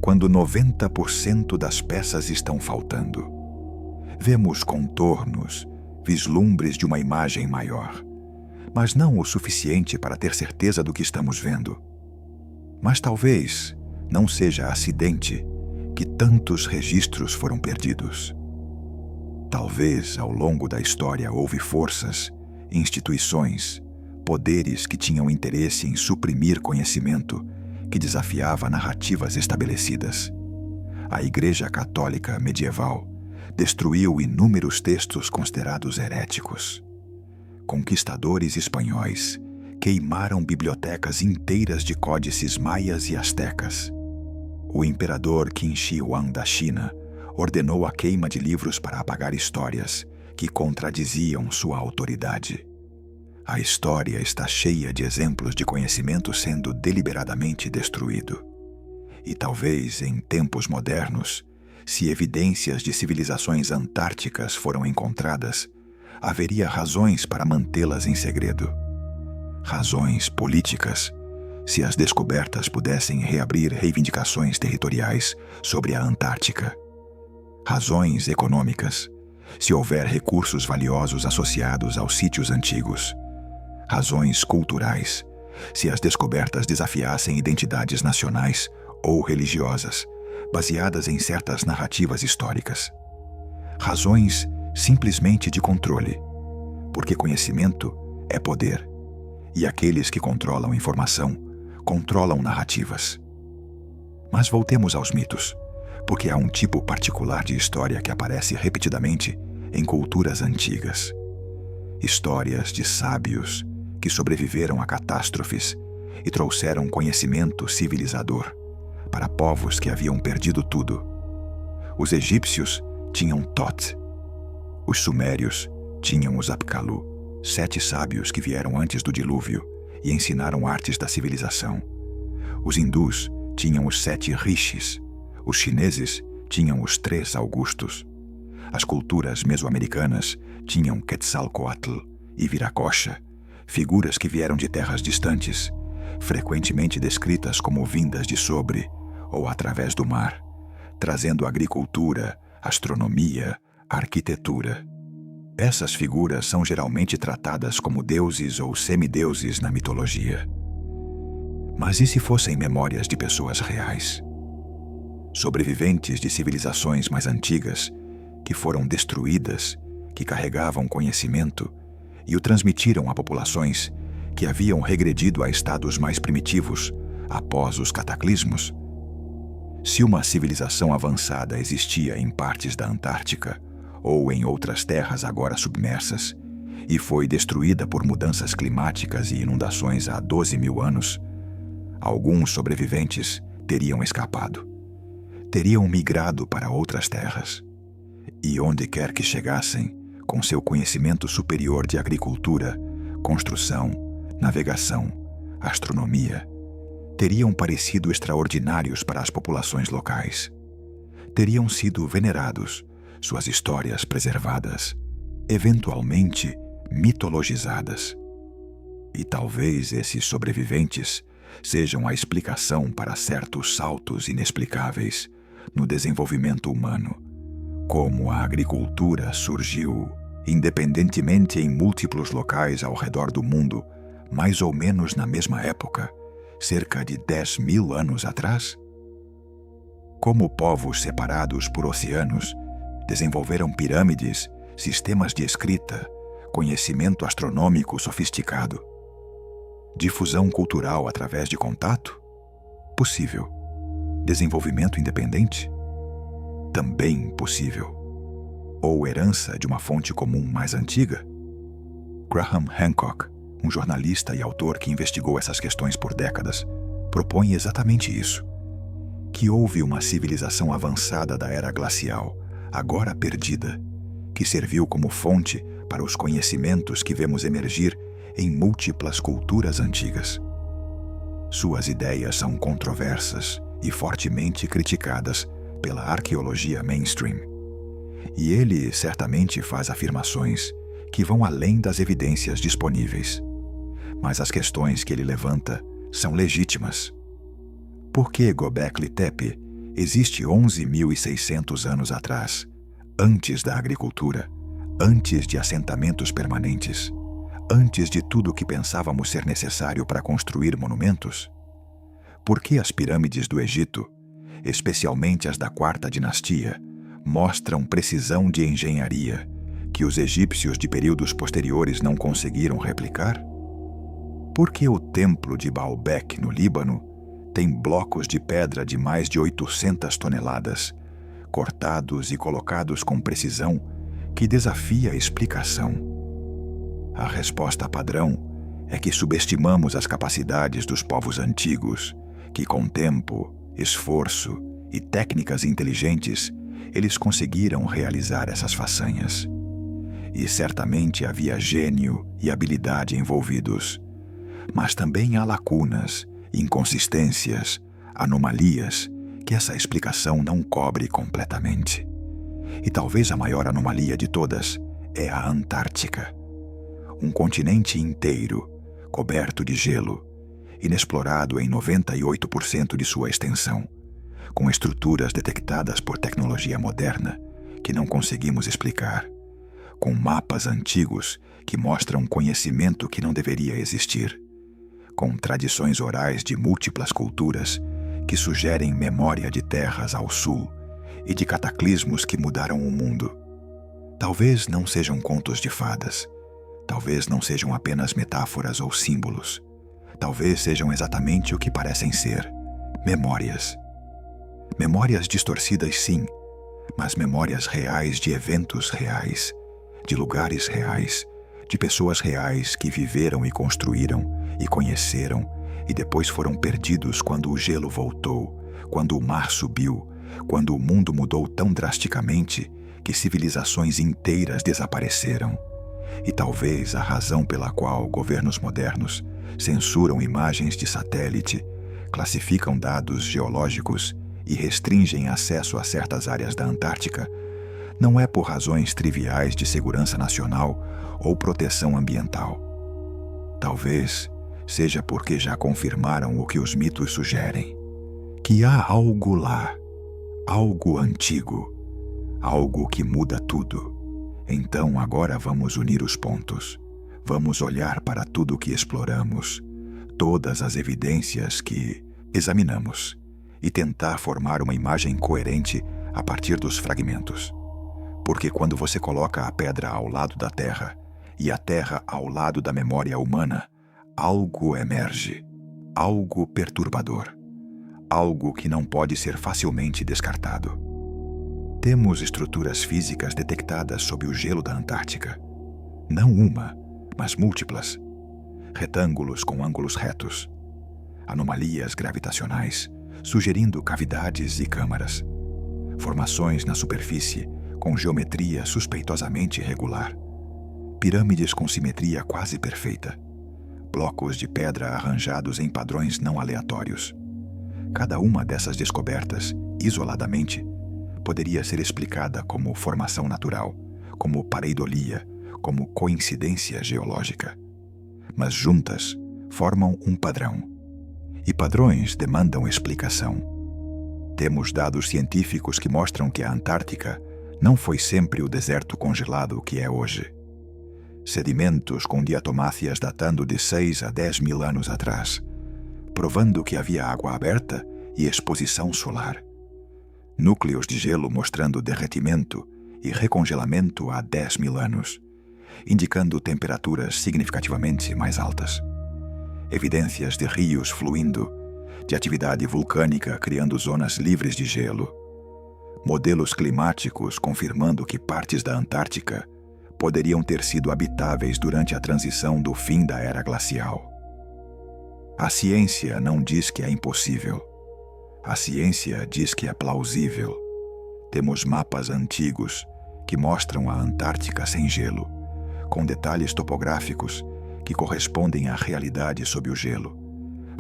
quando 90% das peças estão faltando. Vemos contornos, vislumbres de uma imagem maior, mas não o suficiente para ter certeza do que estamos vendo. Mas talvez não seja acidente que tantos registros foram perdidos. Talvez ao longo da história houve forças, instituições, poderes que tinham interesse em suprimir conhecimento que desafiava narrativas estabelecidas. A Igreja Católica medieval destruiu inúmeros textos considerados heréticos. Conquistadores espanhóis queimaram bibliotecas inteiras de códices maias e astecas. O imperador Qin Shi Huang da China ordenou a queima de livros para apagar histórias que contradiziam sua autoridade. A história está cheia de exemplos de conhecimento sendo deliberadamente destruído. E talvez, em tempos modernos, se evidências de civilizações antárticas foram encontradas, haveria razões para mantê-las em segredo. Razões políticas, se as descobertas pudessem reabrir reivindicações territoriais sobre a Antártica. Razões econômicas, se houver recursos valiosos associados aos sítios antigos. Razões culturais, se as descobertas desafiassem identidades nacionais ou religiosas, baseadas em certas narrativas históricas. Razões simplesmente de controle, porque conhecimento é poder, e aqueles que controlam informação controlam narrativas. Mas voltemos aos mitos, porque há um tipo particular de história que aparece repetidamente em culturas antigas. Histórias de sábios que sobreviveram a catástrofes e trouxeram conhecimento civilizador para povos que haviam perdido tudo. Os egípcios tinham Thoth. Os sumérios tinham os Apkallu, 7 sábios que vieram antes do dilúvio e ensinaram artes da civilização. Os hindus tinham os 7 rishis. Os chineses tinham os 3 Augustos. As culturas mesoamericanas tinham Quetzalcoatl e Viracocha, figuras que vieram de terras distantes, frequentemente descritas como vindas de sobre ou através do mar, trazendo agricultura, astronomia, arquitetura. Essas figuras são geralmente tratadas como deuses ou semideuses na mitologia. Mas e se fossem memórias de pessoas reais? Sobreviventes de civilizações mais antigas, que foram destruídas, que carregavam conhecimento e o transmitiram a populações que haviam regredido a estados mais primitivos após os cataclismos? Se uma civilização avançada existia em partes da Antártica ou em outras terras agora submersas e foi destruída por mudanças climáticas e inundações há 12.000 anos, alguns sobreviventes teriam escapado. Teriam migrado para outras terras. E onde quer que chegassem, com seu conhecimento superior de agricultura, construção, navegação, astronomia, teriam parecido extraordinários para as populações locais. Teriam sido venerados, suas histórias preservadas, eventualmente mitologizadas. E talvez esses sobreviventes sejam a explicação para certos saltos inexplicáveis no desenvolvimento humano, como a agricultura surgiu independentemente em múltiplos locais ao redor do mundo, mais ou menos na mesma época, cerca de 10.000 anos atrás? Como povos separados por oceanos desenvolveram pirâmides, sistemas de escrita, conhecimento astronômico sofisticado? Difusão cultural através de contato? Possível. Desenvolvimento independente? Também possível. Ou herança de uma fonte comum mais antiga? Graham Hancock, um jornalista e autor que investigou essas questões por décadas, propõe exatamente isso: que houve uma civilização avançada da era glacial, agora perdida, que serviu como fonte para os conhecimentos que vemos emergir em múltiplas culturas antigas. Suas ideias são controversas e fortemente criticadas pela arqueologia mainstream. E ele certamente faz afirmações que vão além das evidências disponíveis. Mas as questões que ele levanta são legítimas. Por que Göbekli Tepe existe 11.600 anos atrás, antes da agricultura, antes de assentamentos permanentes, antes de tudo o que pensávamos ser necessário para construir monumentos? Por que as pirâmides do Egito, especialmente as da Quarta Dinastia, mostram precisão de engenharia que os egípcios de períodos posteriores não conseguiram replicar? Por que o Templo de Baalbek, no Líbano, tem blocos de pedra de mais de 800 toneladas, cortados e colocados com precisão que desafia a explicação? A resposta padrão é que subestimamos as capacidades dos povos antigos, que com tempo, esforço e técnicas inteligentes, eles conseguiram realizar essas façanhas. E certamente havia gênio e habilidade envolvidos, mas também há lacunas, inconsistências, anomalias que essa explicação não cobre completamente. E talvez a maior anomalia de todas é a Antártica. Um continente inteiro, coberto de gelo, inexplorado em 98% de sua extensão, com estruturas detectadas por tecnologia moderna que não conseguimos explicar, com mapas antigos que mostram conhecimento que não deveria existir, com tradições orais de múltiplas culturas que sugerem memória de terras ao sul e de cataclismos que mudaram o mundo. Talvez não sejam contos de fadas, talvez não sejam apenas metáforas ou símbolos, talvez sejam exatamente o que parecem ser: memórias. Memórias distorcidas, sim, mas memórias reais de eventos reais, de lugares reais, de pessoas reais que viveram e construíram e conheceram e depois foram perdidos quando o gelo voltou, quando o mar subiu, quando o mundo mudou tão drasticamente que civilizações inteiras desapareceram. E talvez a razão pela qual governos modernos censuram imagens de satélite, classificam dados geológicos e restringem acesso a certas áreas da Antártica, não é por razões triviais de segurança nacional ou proteção ambiental. Talvez seja porque já confirmaram o que os mitos sugerem, que há algo lá, algo antigo, algo que muda tudo. Então agora vamos unir os pontos. Vamos olhar para tudo o que exploramos, todas as evidências que examinamos, e tentar formar uma imagem coerente a partir dos fragmentos. Porque quando você coloca a pedra ao lado da Terra e a Terra ao lado da memória humana, algo emerge, algo perturbador, algo que não pode ser facilmente descartado. Temos estruturas físicas detectadas sob o gelo da Antártica. Não uma, mas múltiplas. Retângulos com ângulos retos. Anomalias gravitacionais, sugerindo cavidades e câmaras. Formações na superfície com geometria suspeitosamente irregular. Pirâmides com simetria quase perfeita. Blocos de pedra arranjados em padrões não aleatórios. Cada uma dessas descobertas, isoladamente, poderia ser explicada como formação natural, como pareidolia, como coincidência geológica. Mas juntas formam um padrão. E padrões demandam explicação. Temos dados científicos que mostram que a Antártica não foi sempre o deserto congelado que é hoje. Sedimentos com diatomáceas datando de 6 a 10 mil anos atrás, provando que havia água aberta e exposição solar. Núcleos de gelo mostrando derretimento e recongelamento há 10 mil anos, indicando temperaturas significativamente mais altas. Evidências de rios fluindo, de atividade vulcânica criando zonas livres de gelo. Modelos climáticos confirmando que partes da Antártica poderiam ter sido habitáveis durante a transição do fim da era glacial. A ciência não diz que é impossível. A ciência diz que é plausível. Temos mapas antigos que mostram a Antártica sem gelo, com detalhes topográficos que correspondem à realidade sob o gelo.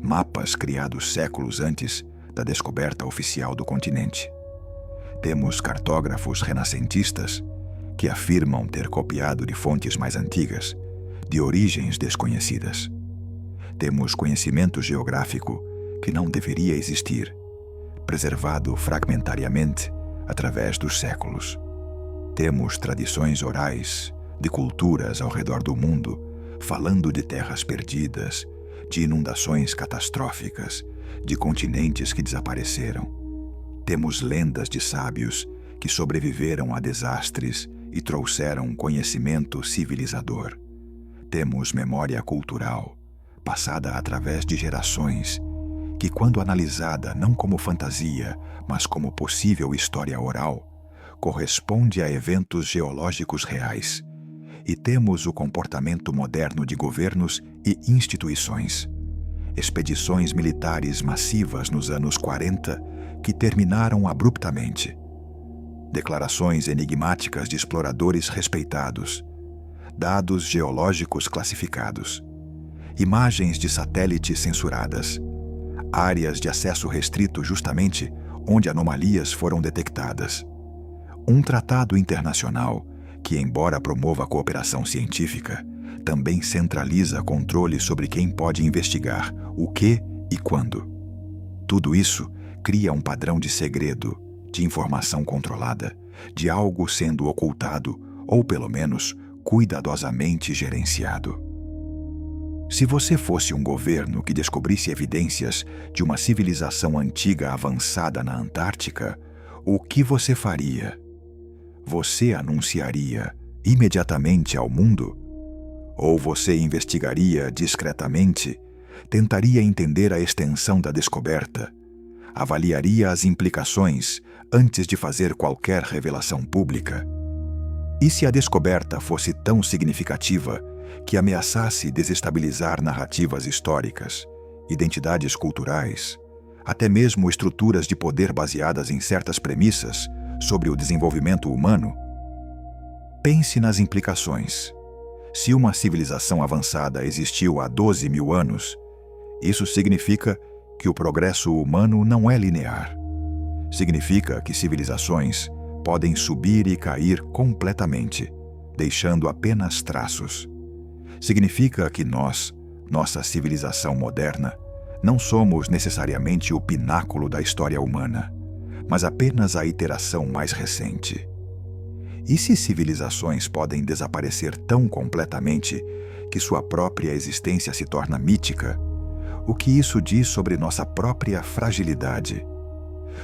Mapas criados séculos antes da descoberta oficial do continente. Temos cartógrafos renascentistas que afirmam ter copiado de fontes mais antigas, de origens desconhecidas. Temos conhecimento geográfico que não deveria existir, preservado fragmentariamente através dos séculos. Temos tradições orais de culturas ao redor do mundo, falando de terras perdidas, de inundações catastróficas, de continentes que desapareceram. Temos lendas de sábios que sobreviveram a desastres e trouxeram conhecimento civilizador. Temos memória cultural, passada através de gerações, que, quando analisada não como fantasia, mas como possível história oral, corresponde a eventos geológicos reais. E temos o comportamento moderno de governos e instituições. Expedições militares massivas nos anos 40 que terminaram abruptamente. Declarações enigmáticas de exploradores respeitados. Dados geológicos classificados. Imagens de satélite censuradas. Áreas de acesso restrito justamente onde anomalias foram detectadas. Um tratado internacional que, embora promova a cooperação científica, também centraliza controle sobre quem pode investigar, o que e quando. Tudo isso cria um padrão de segredo, de informação controlada, de algo sendo ocultado ou, pelo menos, cuidadosamente gerenciado. Se você fosse um governo que descobrisse evidências de uma civilização antiga avançada na Antártica, o que você faria? Você anunciaria imediatamente ao mundo? Ou você investigaria discretamente, tentaria entender a extensão da descoberta, avaliaria as implicações antes de fazer qualquer revelação pública? E se a descoberta fosse tão significativa que ameaçasse desestabilizar narrativas históricas, identidades culturais, até mesmo estruturas de poder baseadas em certas premissas sobre o desenvolvimento humano? Pense nas implicações. Se uma civilização avançada existiu há 12 mil anos, isso significa que o progresso humano não é linear. Significa que civilizações podem subir e cair completamente, deixando apenas traços. Significa que nossa civilização moderna, não somos necessariamente o pináculo da história humana, mas apenas a iteração mais recente. E se civilizações podem desaparecer tão completamente que sua própria existência se torna mítica, o que isso diz sobre nossa própria fragilidade,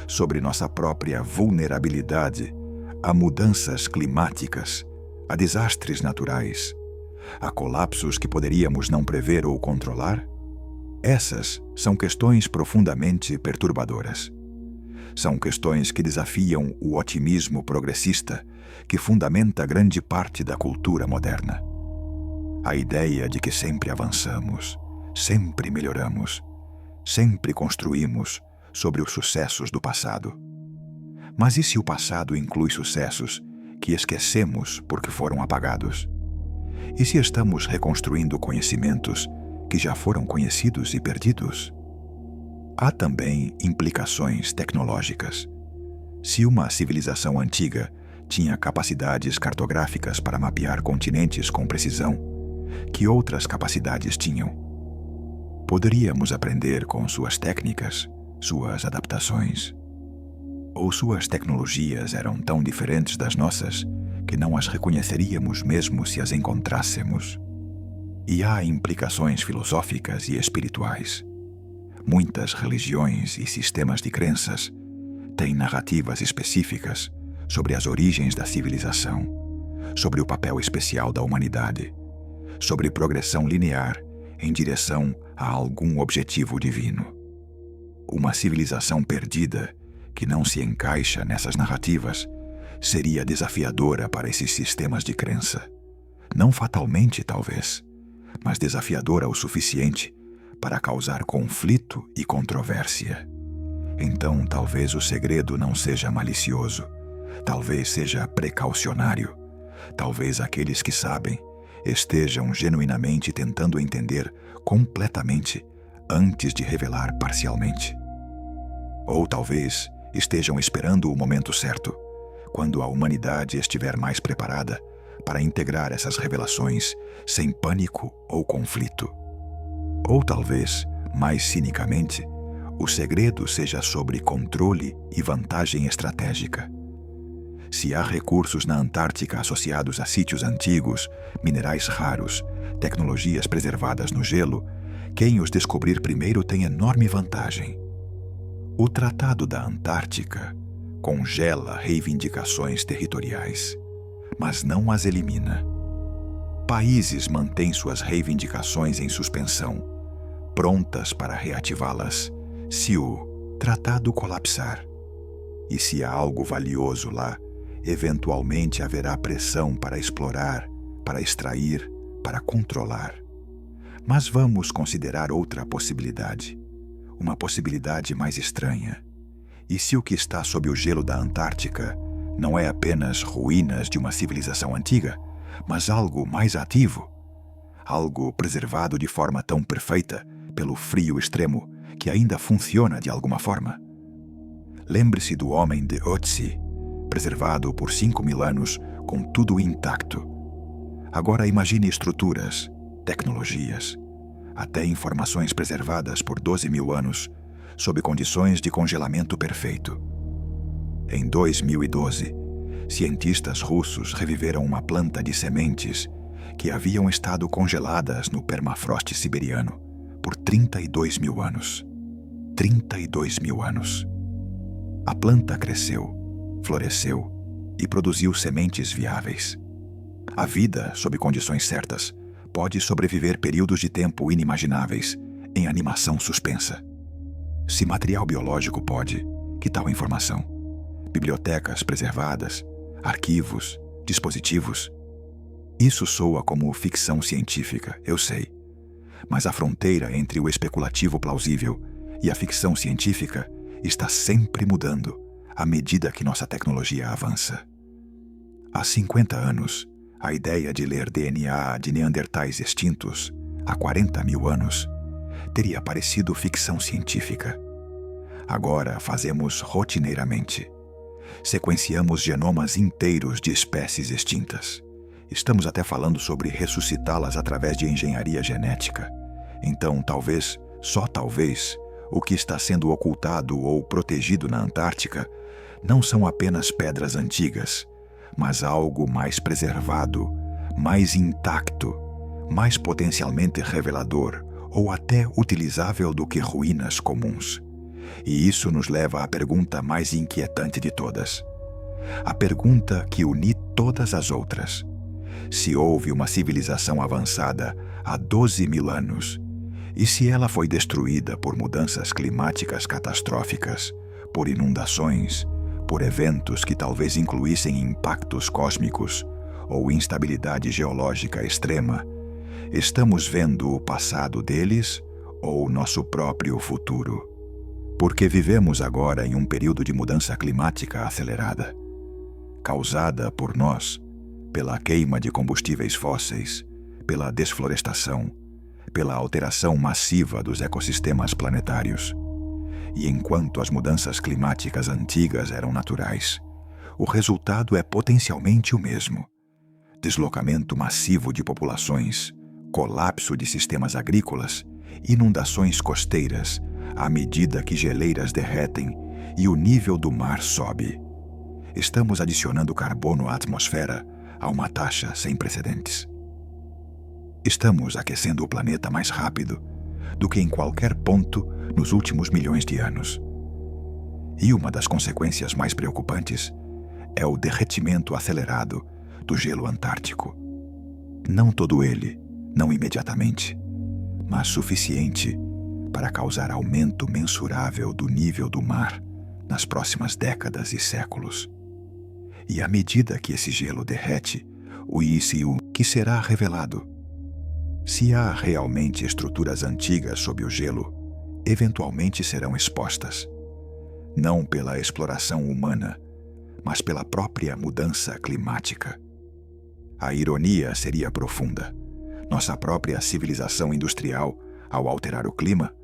sobre nossa própria vulnerabilidade a mudanças climáticas, a desastres naturais, a colapsos que poderíamos não prever ou controlar? Essas são questões profundamente perturbadoras. São questões que desafiam o otimismo progressista que fundamenta grande parte da cultura moderna. A ideia de que sempre avançamos, sempre melhoramos, sempre construímos sobre os sucessos do passado. Mas e se o passado inclui sucessos que esquecemos porque foram apagados? E se estamos reconstruindo conhecimentos que já foram conhecidos e perdidos? Há também implicações tecnológicas. Se uma civilização antiga tinha capacidades cartográficas para mapear continentes com precisão, que outras capacidades tinham? Poderíamos aprender com suas técnicas, suas adaptações? Ou suas tecnologias eram tão diferentes das nossas que não as reconheceríamos mesmo se as encontrássemos? E há implicações filosóficas e espirituais. Muitas religiões e sistemas de crenças têm narrativas específicas sobre as origens da civilização, sobre o papel especial da humanidade, sobre progressão linear em direção a algum objetivo divino. Uma civilização perdida que não se encaixa nessas narrativas seria desafiadora para esses sistemas de crença. Não fatalmente, talvez, mas desafiadora o suficiente para causar conflito e controvérsia. Então, talvez o segredo não seja malicioso, talvez seja precaucionário, talvez aqueles que sabem estejam genuinamente tentando entender completamente antes de revelar parcialmente. Ou talvez estejam esperando o momento certo, quando a humanidade estiver mais preparada para integrar essas revelações sem pânico ou conflito. Ou talvez, mais cinicamente, o segredo seja sobre controle e vantagem estratégica. Se há recursos na Antártica associados a sítios antigos, minerais raros, tecnologias preservadas no gelo, quem os descobrir primeiro tem enorme vantagem. O Tratado da Antártica congela reivindicações territoriais, mas não as elimina. Países mantêm suas reivindicações em suspensão, prontas para reativá-las se o tratado colapsar. E se há algo valioso lá, eventualmente haverá pressão para explorar, para extrair, para controlar. Mas vamos considerar outra possibilidade. Uma possibilidade mais estranha. E se o que está sob o gelo da Antártica não é apenas ruínas de uma civilização antiga, mas algo mais ativo? Algo preservado de forma tão perfeita pelo frio extremo que ainda funciona de alguma forma? Lembre-se do homem de Otzi, preservado por 5.000 anos com tudo intacto. Agora imagine estruturas, tecnologias, até informações preservadas por 12.000 anos, sob condições de congelamento perfeito. Em 2012, cientistas russos reviveram uma planta de sementes que haviam estado congeladas no permafrost siberiano por 32.000 anos. 32.000 anos. A planta cresceu, floresceu e produziu sementes viáveis. A vida, sob condições certas, pode sobreviver períodos de tempo inimagináveis em animação suspensa. Se material biológico pode, que tal informação? Bibliotecas preservadas, arquivos, dispositivos. Isso soa como ficção científica, eu sei. Mas a fronteira entre o especulativo plausível e a ficção científica está sempre mudando à medida que nossa tecnologia avança. Há 50 anos, a ideia de ler DNA de neandertais extintos, há 40.000 anos, teria parecido ficção científica. Agora fazemos rotineiramente. Sequenciamos genomas inteiros de espécies extintas. Estamos até falando sobre ressuscitá-las através de engenharia genética. Então, talvez, só talvez, o que está sendo ocultado ou protegido na Antártica não são apenas pedras antigas, mas algo mais preservado, mais intacto, mais potencialmente revelador ou até utilizável do que ruínas comuns. E isso nos leva à pergunta mais inquietante de todas. A pergunta que une todas as outras. Se houve uma civilização avançada há 12.000 anos, e se ela foi destruída por mudanças climáticas catastróficas, por inundações, por eventos que talvez incluíssem impactos cósmicos ou instabilidade geológica extrema, estamos vendo o passado deles ou nosso próprio futuro? Porque vivemos agora em um período de mudança climática acelerada, causada por nós, pela queima de combustíveis fósseis, pela desflorestação, pela alteração massiva dos ecossistemas planetários. E enquanto as mudanças climáticas antigas eram naturais, o resultado é potencialmente o mesmo: deslocamento massivo de populações, colapso de sistemas agrícolas, inundações costeiras, à medida que geleiras derretem e o nível do mar sobe. Estamos adicionando carbono à atmosfera a uma taxa sem precedentes. Estamos aquecendo o planeta mais rápido do que em qualquer ponto nos últimos milhões de anos. E uma das consequências mais preocupantes é o derretimento acelerado do gelo antártico. Não todo ele, não imediatamente, mas suficiente para causar aumento mensurável do nível do mar nas próximas décadas e séculos. E à medida que esse gelo derrete, o que será revelado. Se há realmente estruturas antigas sob o gelo, eventualmente serão expostas, não pela exploração humana, mas pela própria mudança climática. A ironia seria profunda. Nossa própria civilização industrial, ao alterar o clima,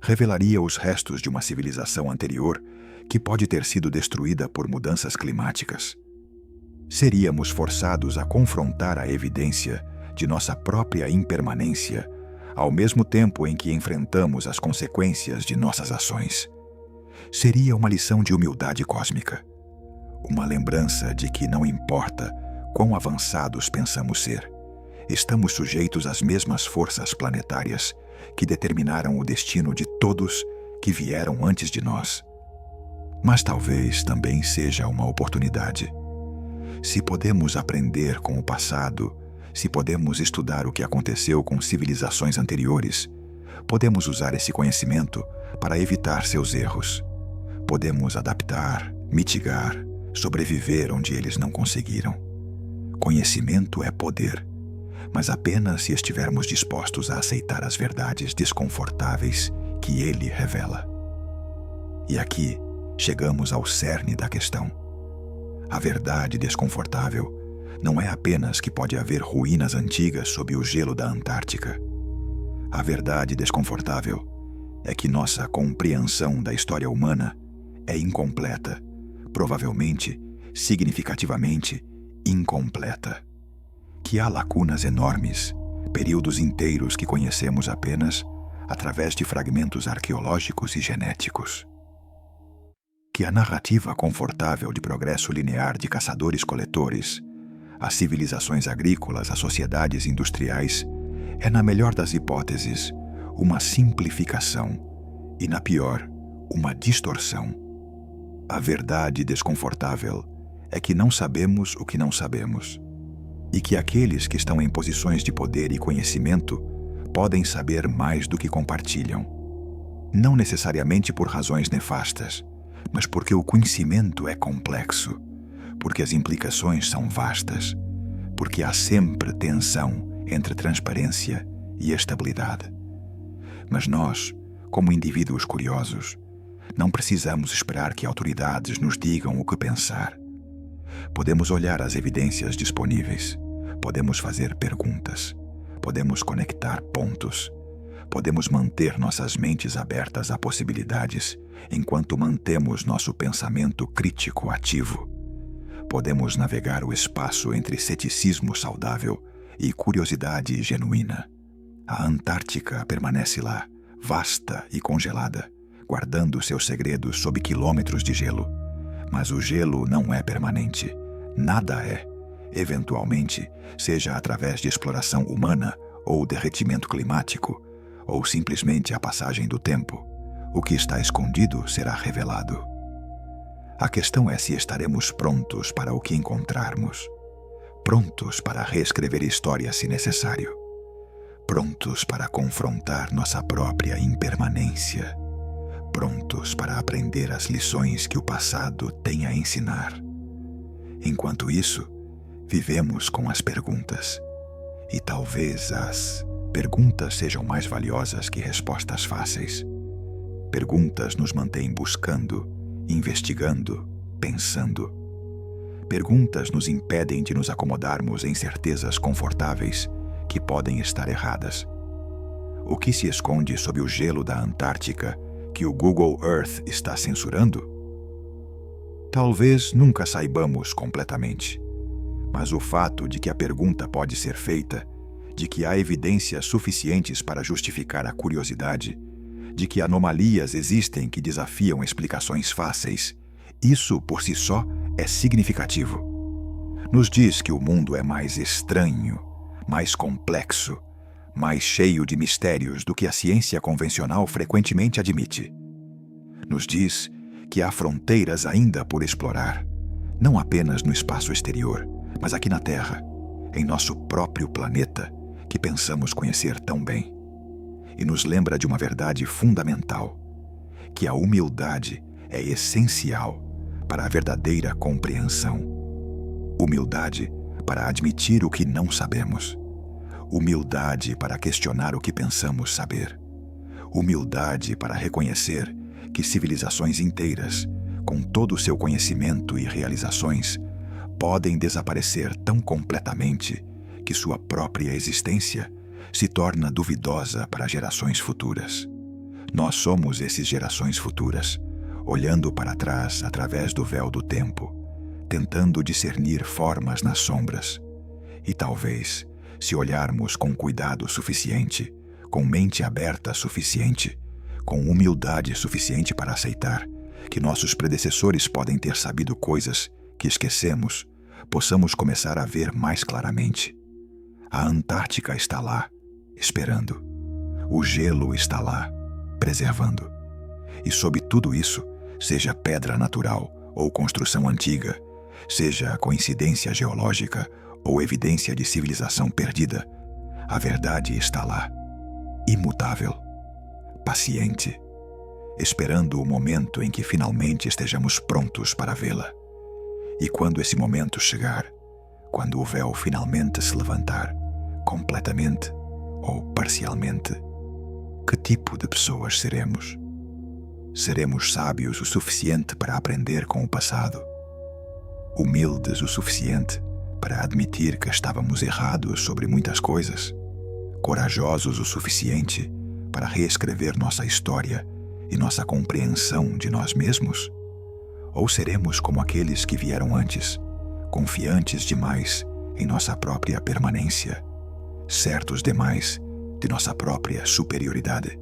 revelaria os restos de uma civilização anterior que pode ter sido destruída por mudanças climáticas. Seríamos forçados a confrontar a evidência de nossa própria impermanência, ao mesmo tempo em que enfrentamos as consequências de nossas ações. Seria uma lição de humildade cósmica, uma lembrança de que não importa quão avançados pensamos ser, estamos sujeitos às mesmas forças planetárias que determinaram o destino de todos que vieram antes de nós. Mas talvez também seja uma oportunidade. Se podemos aprender com o passado, se podemos estudar o que aconteceu com civilizações anteriores, podemos usar esse conhecimento para evitar seus erros. Podemos adaptar, mitigar, sobreviver onde eles não conseguiram. Conhecimento é poder, mas apenas se estivermos dispostos a aceitar as verdades desconfortáveis que ele revela. E aqui chegamos ao cerne da questão. A verdade desconfortável não é apenas que pode haver ruínas antigas sob o gelo da Antártica. A verdade desconfortável é que nossa compreensão da história humana é incompleta, provavelmente, significativamente, incompleta. Que há lacunas enormes, períodos inteiros que conhecemos apenas através de fragmentos arqueológicos e genéticos. Que a narrativa confortável de progresso linear de caçadores-coletores, as civilizações agrícolas, as sociedades industriais, é, na melhor das hipóteses, uma simplificação e, na pior, uma distorção. A verdade desconfortável é que não sabemos o que não sabemos, e que aqueles que estão em posições de poder e conhecimento podem saber mais do que compartilham. Não necessariamente por razões nefastas, mas porque o conhecimento é complexo, porque as implicações são vastas, porque há sempre tensão entre transparência e estabilidade. Mas nós, como indivíduos curiosos, não precisamos esperar que autoridades nos digam o que pensar. Podemos olhar as evidências disponíveis, podemos fazer perguntas, podemos conectar pontos, Podemos manter nossas mentes abertas a possibilidades enquanto mantemos nosso pensamento crítico ativo. Podemos navegar o espaço entre ceticismo saudável e curiosidade genuína. A Antártica permanece lá, vasta e congelada, guardando seus segredos sob quilômetros de gelo. Mas o gelo não é permanente. Nada é. Eventualmente, seja através de exploração humana ou derretimento climático, ou simplesmente a passagem do tempo, o que está escondido será revelado. A questão é se estaremos prontos para o que encontrarmos, prontos para reescrever história se necessário, prontos para confrontar nossa própria impermanência, prontos para aprender as lições que o passado tem a ensinar. Enquanto isso, vivemos com as perguntas, e talvez as perguntas sejam mais valiosas que respostas fáceis. Perguntas nos mantêm buscando, investigando, pensando. Perguntas nos impedem de nos acomodarmos em certezas confortáveis que podem estar erradas. O que se esconde sob o gelo da Antártica que o Google Earth está censurando? Talvez nunca saibamos completamente, mas o fato de que a pergunta pode ser feita, de que há evidências suficientes para justificar a curiosidade, de que anomalias existem que desafiam explicações fáceis, isso por si só é significativo. Nos diz que o mundo é mais estranho, mais complexo, mais cheio de mistérios do que a ciência convencional frequentemente admite. Nos diz que há fronteiras ainda por explorar, não apenas no espaço exterior, mas aqui na Terra, em nosso próprio planeta, que pensamos conhecer tão bem. E nos lembra de uma verdade fundamental, que a humildade é essencial para a verdadeira compreensão. Humildade para admitir o que não sabemos. Humildade para questionar o que pensamos saber. Humildade para reconhecer que civilizações inteiras, com todo o seu conhecimento e realizações, podem desaparecer tão completamente que sua própria existência se torna duvidosa para gerações futuras. Nós somos essas gerações futuras, olhando para trás através do véu do tempo, tentando discernir formas nas sombras. E talvez, se olharmos com cuidado suficiente, com mente aberta suficiente, com humildade suficiente para aceitar que nossos predecessores podem ter sabido coisas que esquecemos, possamos começar a ver mais claramente. A Antártica está lá, esperando. O gelo está lá, preservando. E sob tudo isso, seja pedra natural ou construção antiga, seja coincidência geológica ou evidência de civilização perdida, a verdade está lá, imutável, paciente, esperando o momento em que finalmente estejamos prontos para vê-la. E quando esse momento chegar, quando o véu finalmente se levantar, completamente ou parcialmente, que tipo de pessoas seremos? Seremos sábios o suficiente para aprender com o passado? Humildes o suficiente para admitir que estávamos errados sobre muitas coisas? Corajosos o suficiente para reescrever nossa história e nossa compreensão de nós mesmos? Ou seremos como aqueles que vieram antes, confiantes demais em nossa própria permanência, certos demais de nossa própria superioridade,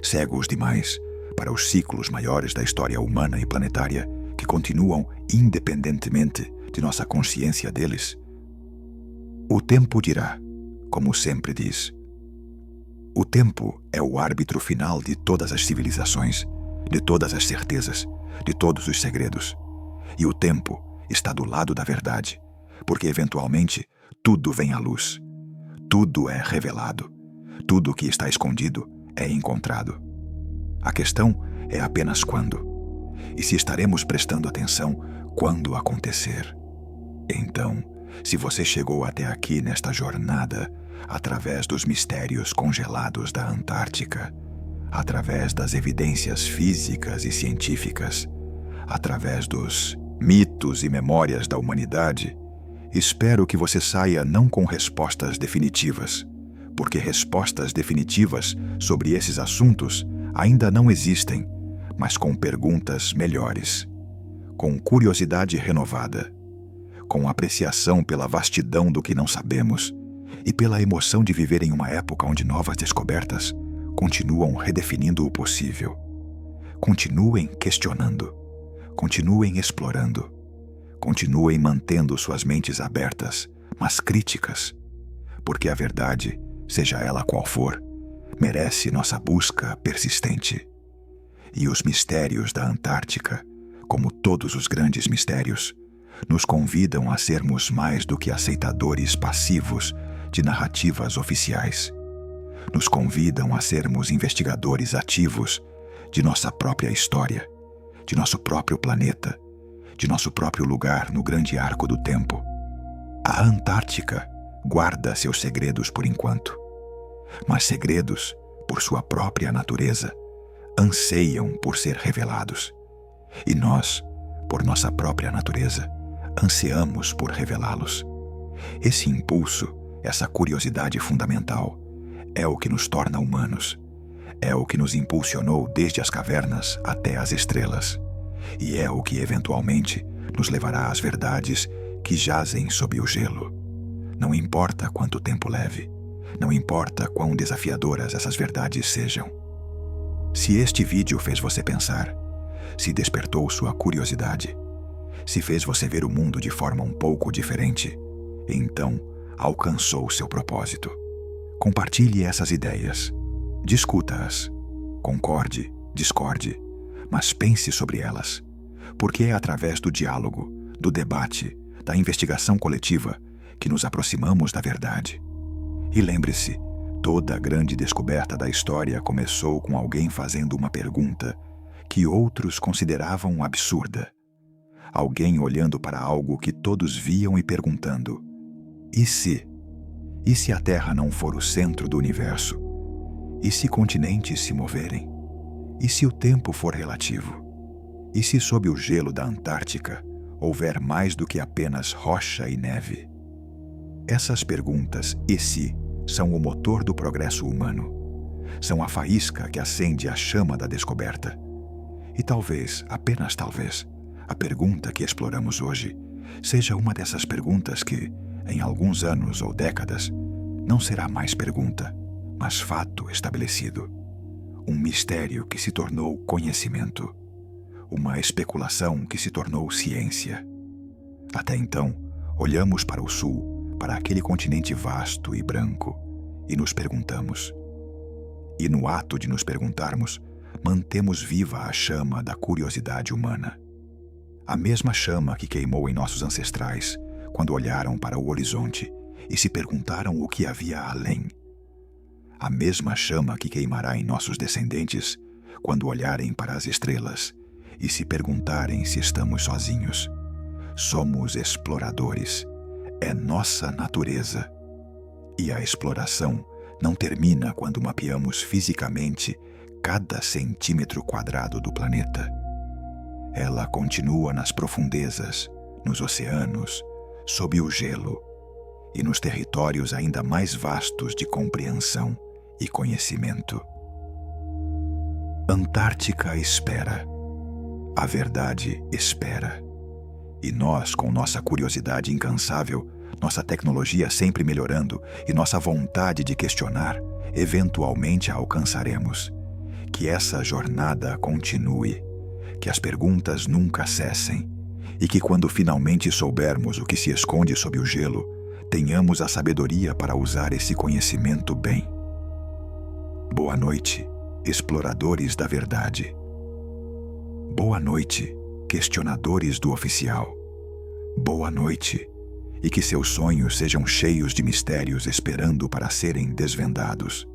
cegos demais para os ciclos maiores da história humana e planetária que continuam independentemente de nossa consciência deles? O tempo dirá, como sempre diz. O tempo é o árbitro final de todas as civilizações, de todas as certezas, de todos os segredos. E o tempo está do lado da verdade, porque eventualmente tudo vem à luz. Tudo é revelado. Tudo que está escondido é encontrado. A questão é apenas quando. E se estaremos prestando atenção quando acontecer. Então, se você chegou até aqui nesta jornada, através dos mistérios congelados da Antártica, através das evidências físicas e científicas, através dos mitos e memórias da humanidade, espero que você saia não com respostas definitivas, porque respostas definitivas sobre esses assuntos ainda não existem, mas com perguntas melhores, com curiosidade renovada, com apreciação pela vastidão do que não sabemos e pela emoção de viver em uma época onde novas descobertas continuam redefinindo o possível. Continuem questionando, continuem explorando, continuem mantendo suas mentes abertas, mas críticas, porque a verdade, seja ela qual for, merece nossa busca persistente. E os mistérios da Antártica, como todos os grandes mistérios, nos convidam a sermos mais do que aceitadores passivos de narrativas oficiais. Nos convidam a sermos investigadores ativos de nossa própria história, de nosso próprio planeta, de nosso próprio lugar no grande arco do tempo. A Antártica guarda seus segredos por enquanto, mas segredos, por sua própria natureza, anseiam por ser revelados. E nós, por nossa própria natureza, ansiamos por revelá-los. Esse impulso, essa curiosidade fundamental, é o que nos torna humanos. É o que nos impulsionou desde as cavernas até as estrelas. E é o que, eventualmente, nos levará às verdades que jazem sob o gelo. Não importa quanto tempo leve, não importa quão desafiadoras essas verdades sejam. Se este vídeo fez você pensar, se despertou sua curiosidade, se fez você ver o mundo de forma um pouco diferente, então alcançou seu propósito. Compartilhe essas ideias, discuta-as, concorde, discorde, mas pense sobre elas, porque é através do diálogo, do debate, da investigação coletiva que nos aproximamos da verdade. E lembre-se, toda grande descoberta da história começou com alguém fazendo uma pergunta que outros consideravam absurda. Alguém olhando para algo que todos viam e perguntando: e se? E se a Terra não for o centro do universo? E se continentes se moverem? E se o tempo for relativo? E se sob o gelo da Antártica houver mais do que apenas rocha e neve? Essas perguntas, e se, são o motor do progresso humano. São a faísca que acende a chama da descoberta. E talvez, apenas talvez, a pergunta que exploramos hoje seja uma dessas perguntas que, em alguns anos ou décadas, não será mais pergunta, mas fato estabelecido. Um mistério que se tornou conhecimento. Uma especulação que se tornou ciência. Até então, olhamos para o sul, para aquele continente vasto e branco, e nos perguntamos. E no ato de nos perguntarmos, mantemos viva a chama da curiosidade humana. A mesma chama que queimou em nossos ancestrais quando olharam para o horizonte e se perguntaram o que havia além. A mesma chama que queimará em nossos descendentes quando olharem para as estrelas e se perguntarem se estamos sozinhos. Somos exploradores. É nossa natureza. E a exploração não termina quando mapeamos fisicamente cada centímetro quadrado do planeta. Ela continua nas profundezas, nos oceanos, sob o gelo e nos territórios ainda mais vastos de compreensão e conhecimento. Antártica espera. A verdade espera. E nós, com nossa curiosidade incansável, nossa tecnologia sempre melhorando e nossa vontade de questionar, eventualmente a alcançaremos. Que essa jornada continue, que as perguntas nunca cessem e que quando finalmente soubermos o que se esconde sob o gelo, tenhamos a sabedoria para usar esse conhecimento bem. Boa noite, exploradores da verdade. Boa noite, questionadores do oficial. Boa noite, e que seus sonhos sejam cheios de mistérios esperando para serem desvendados.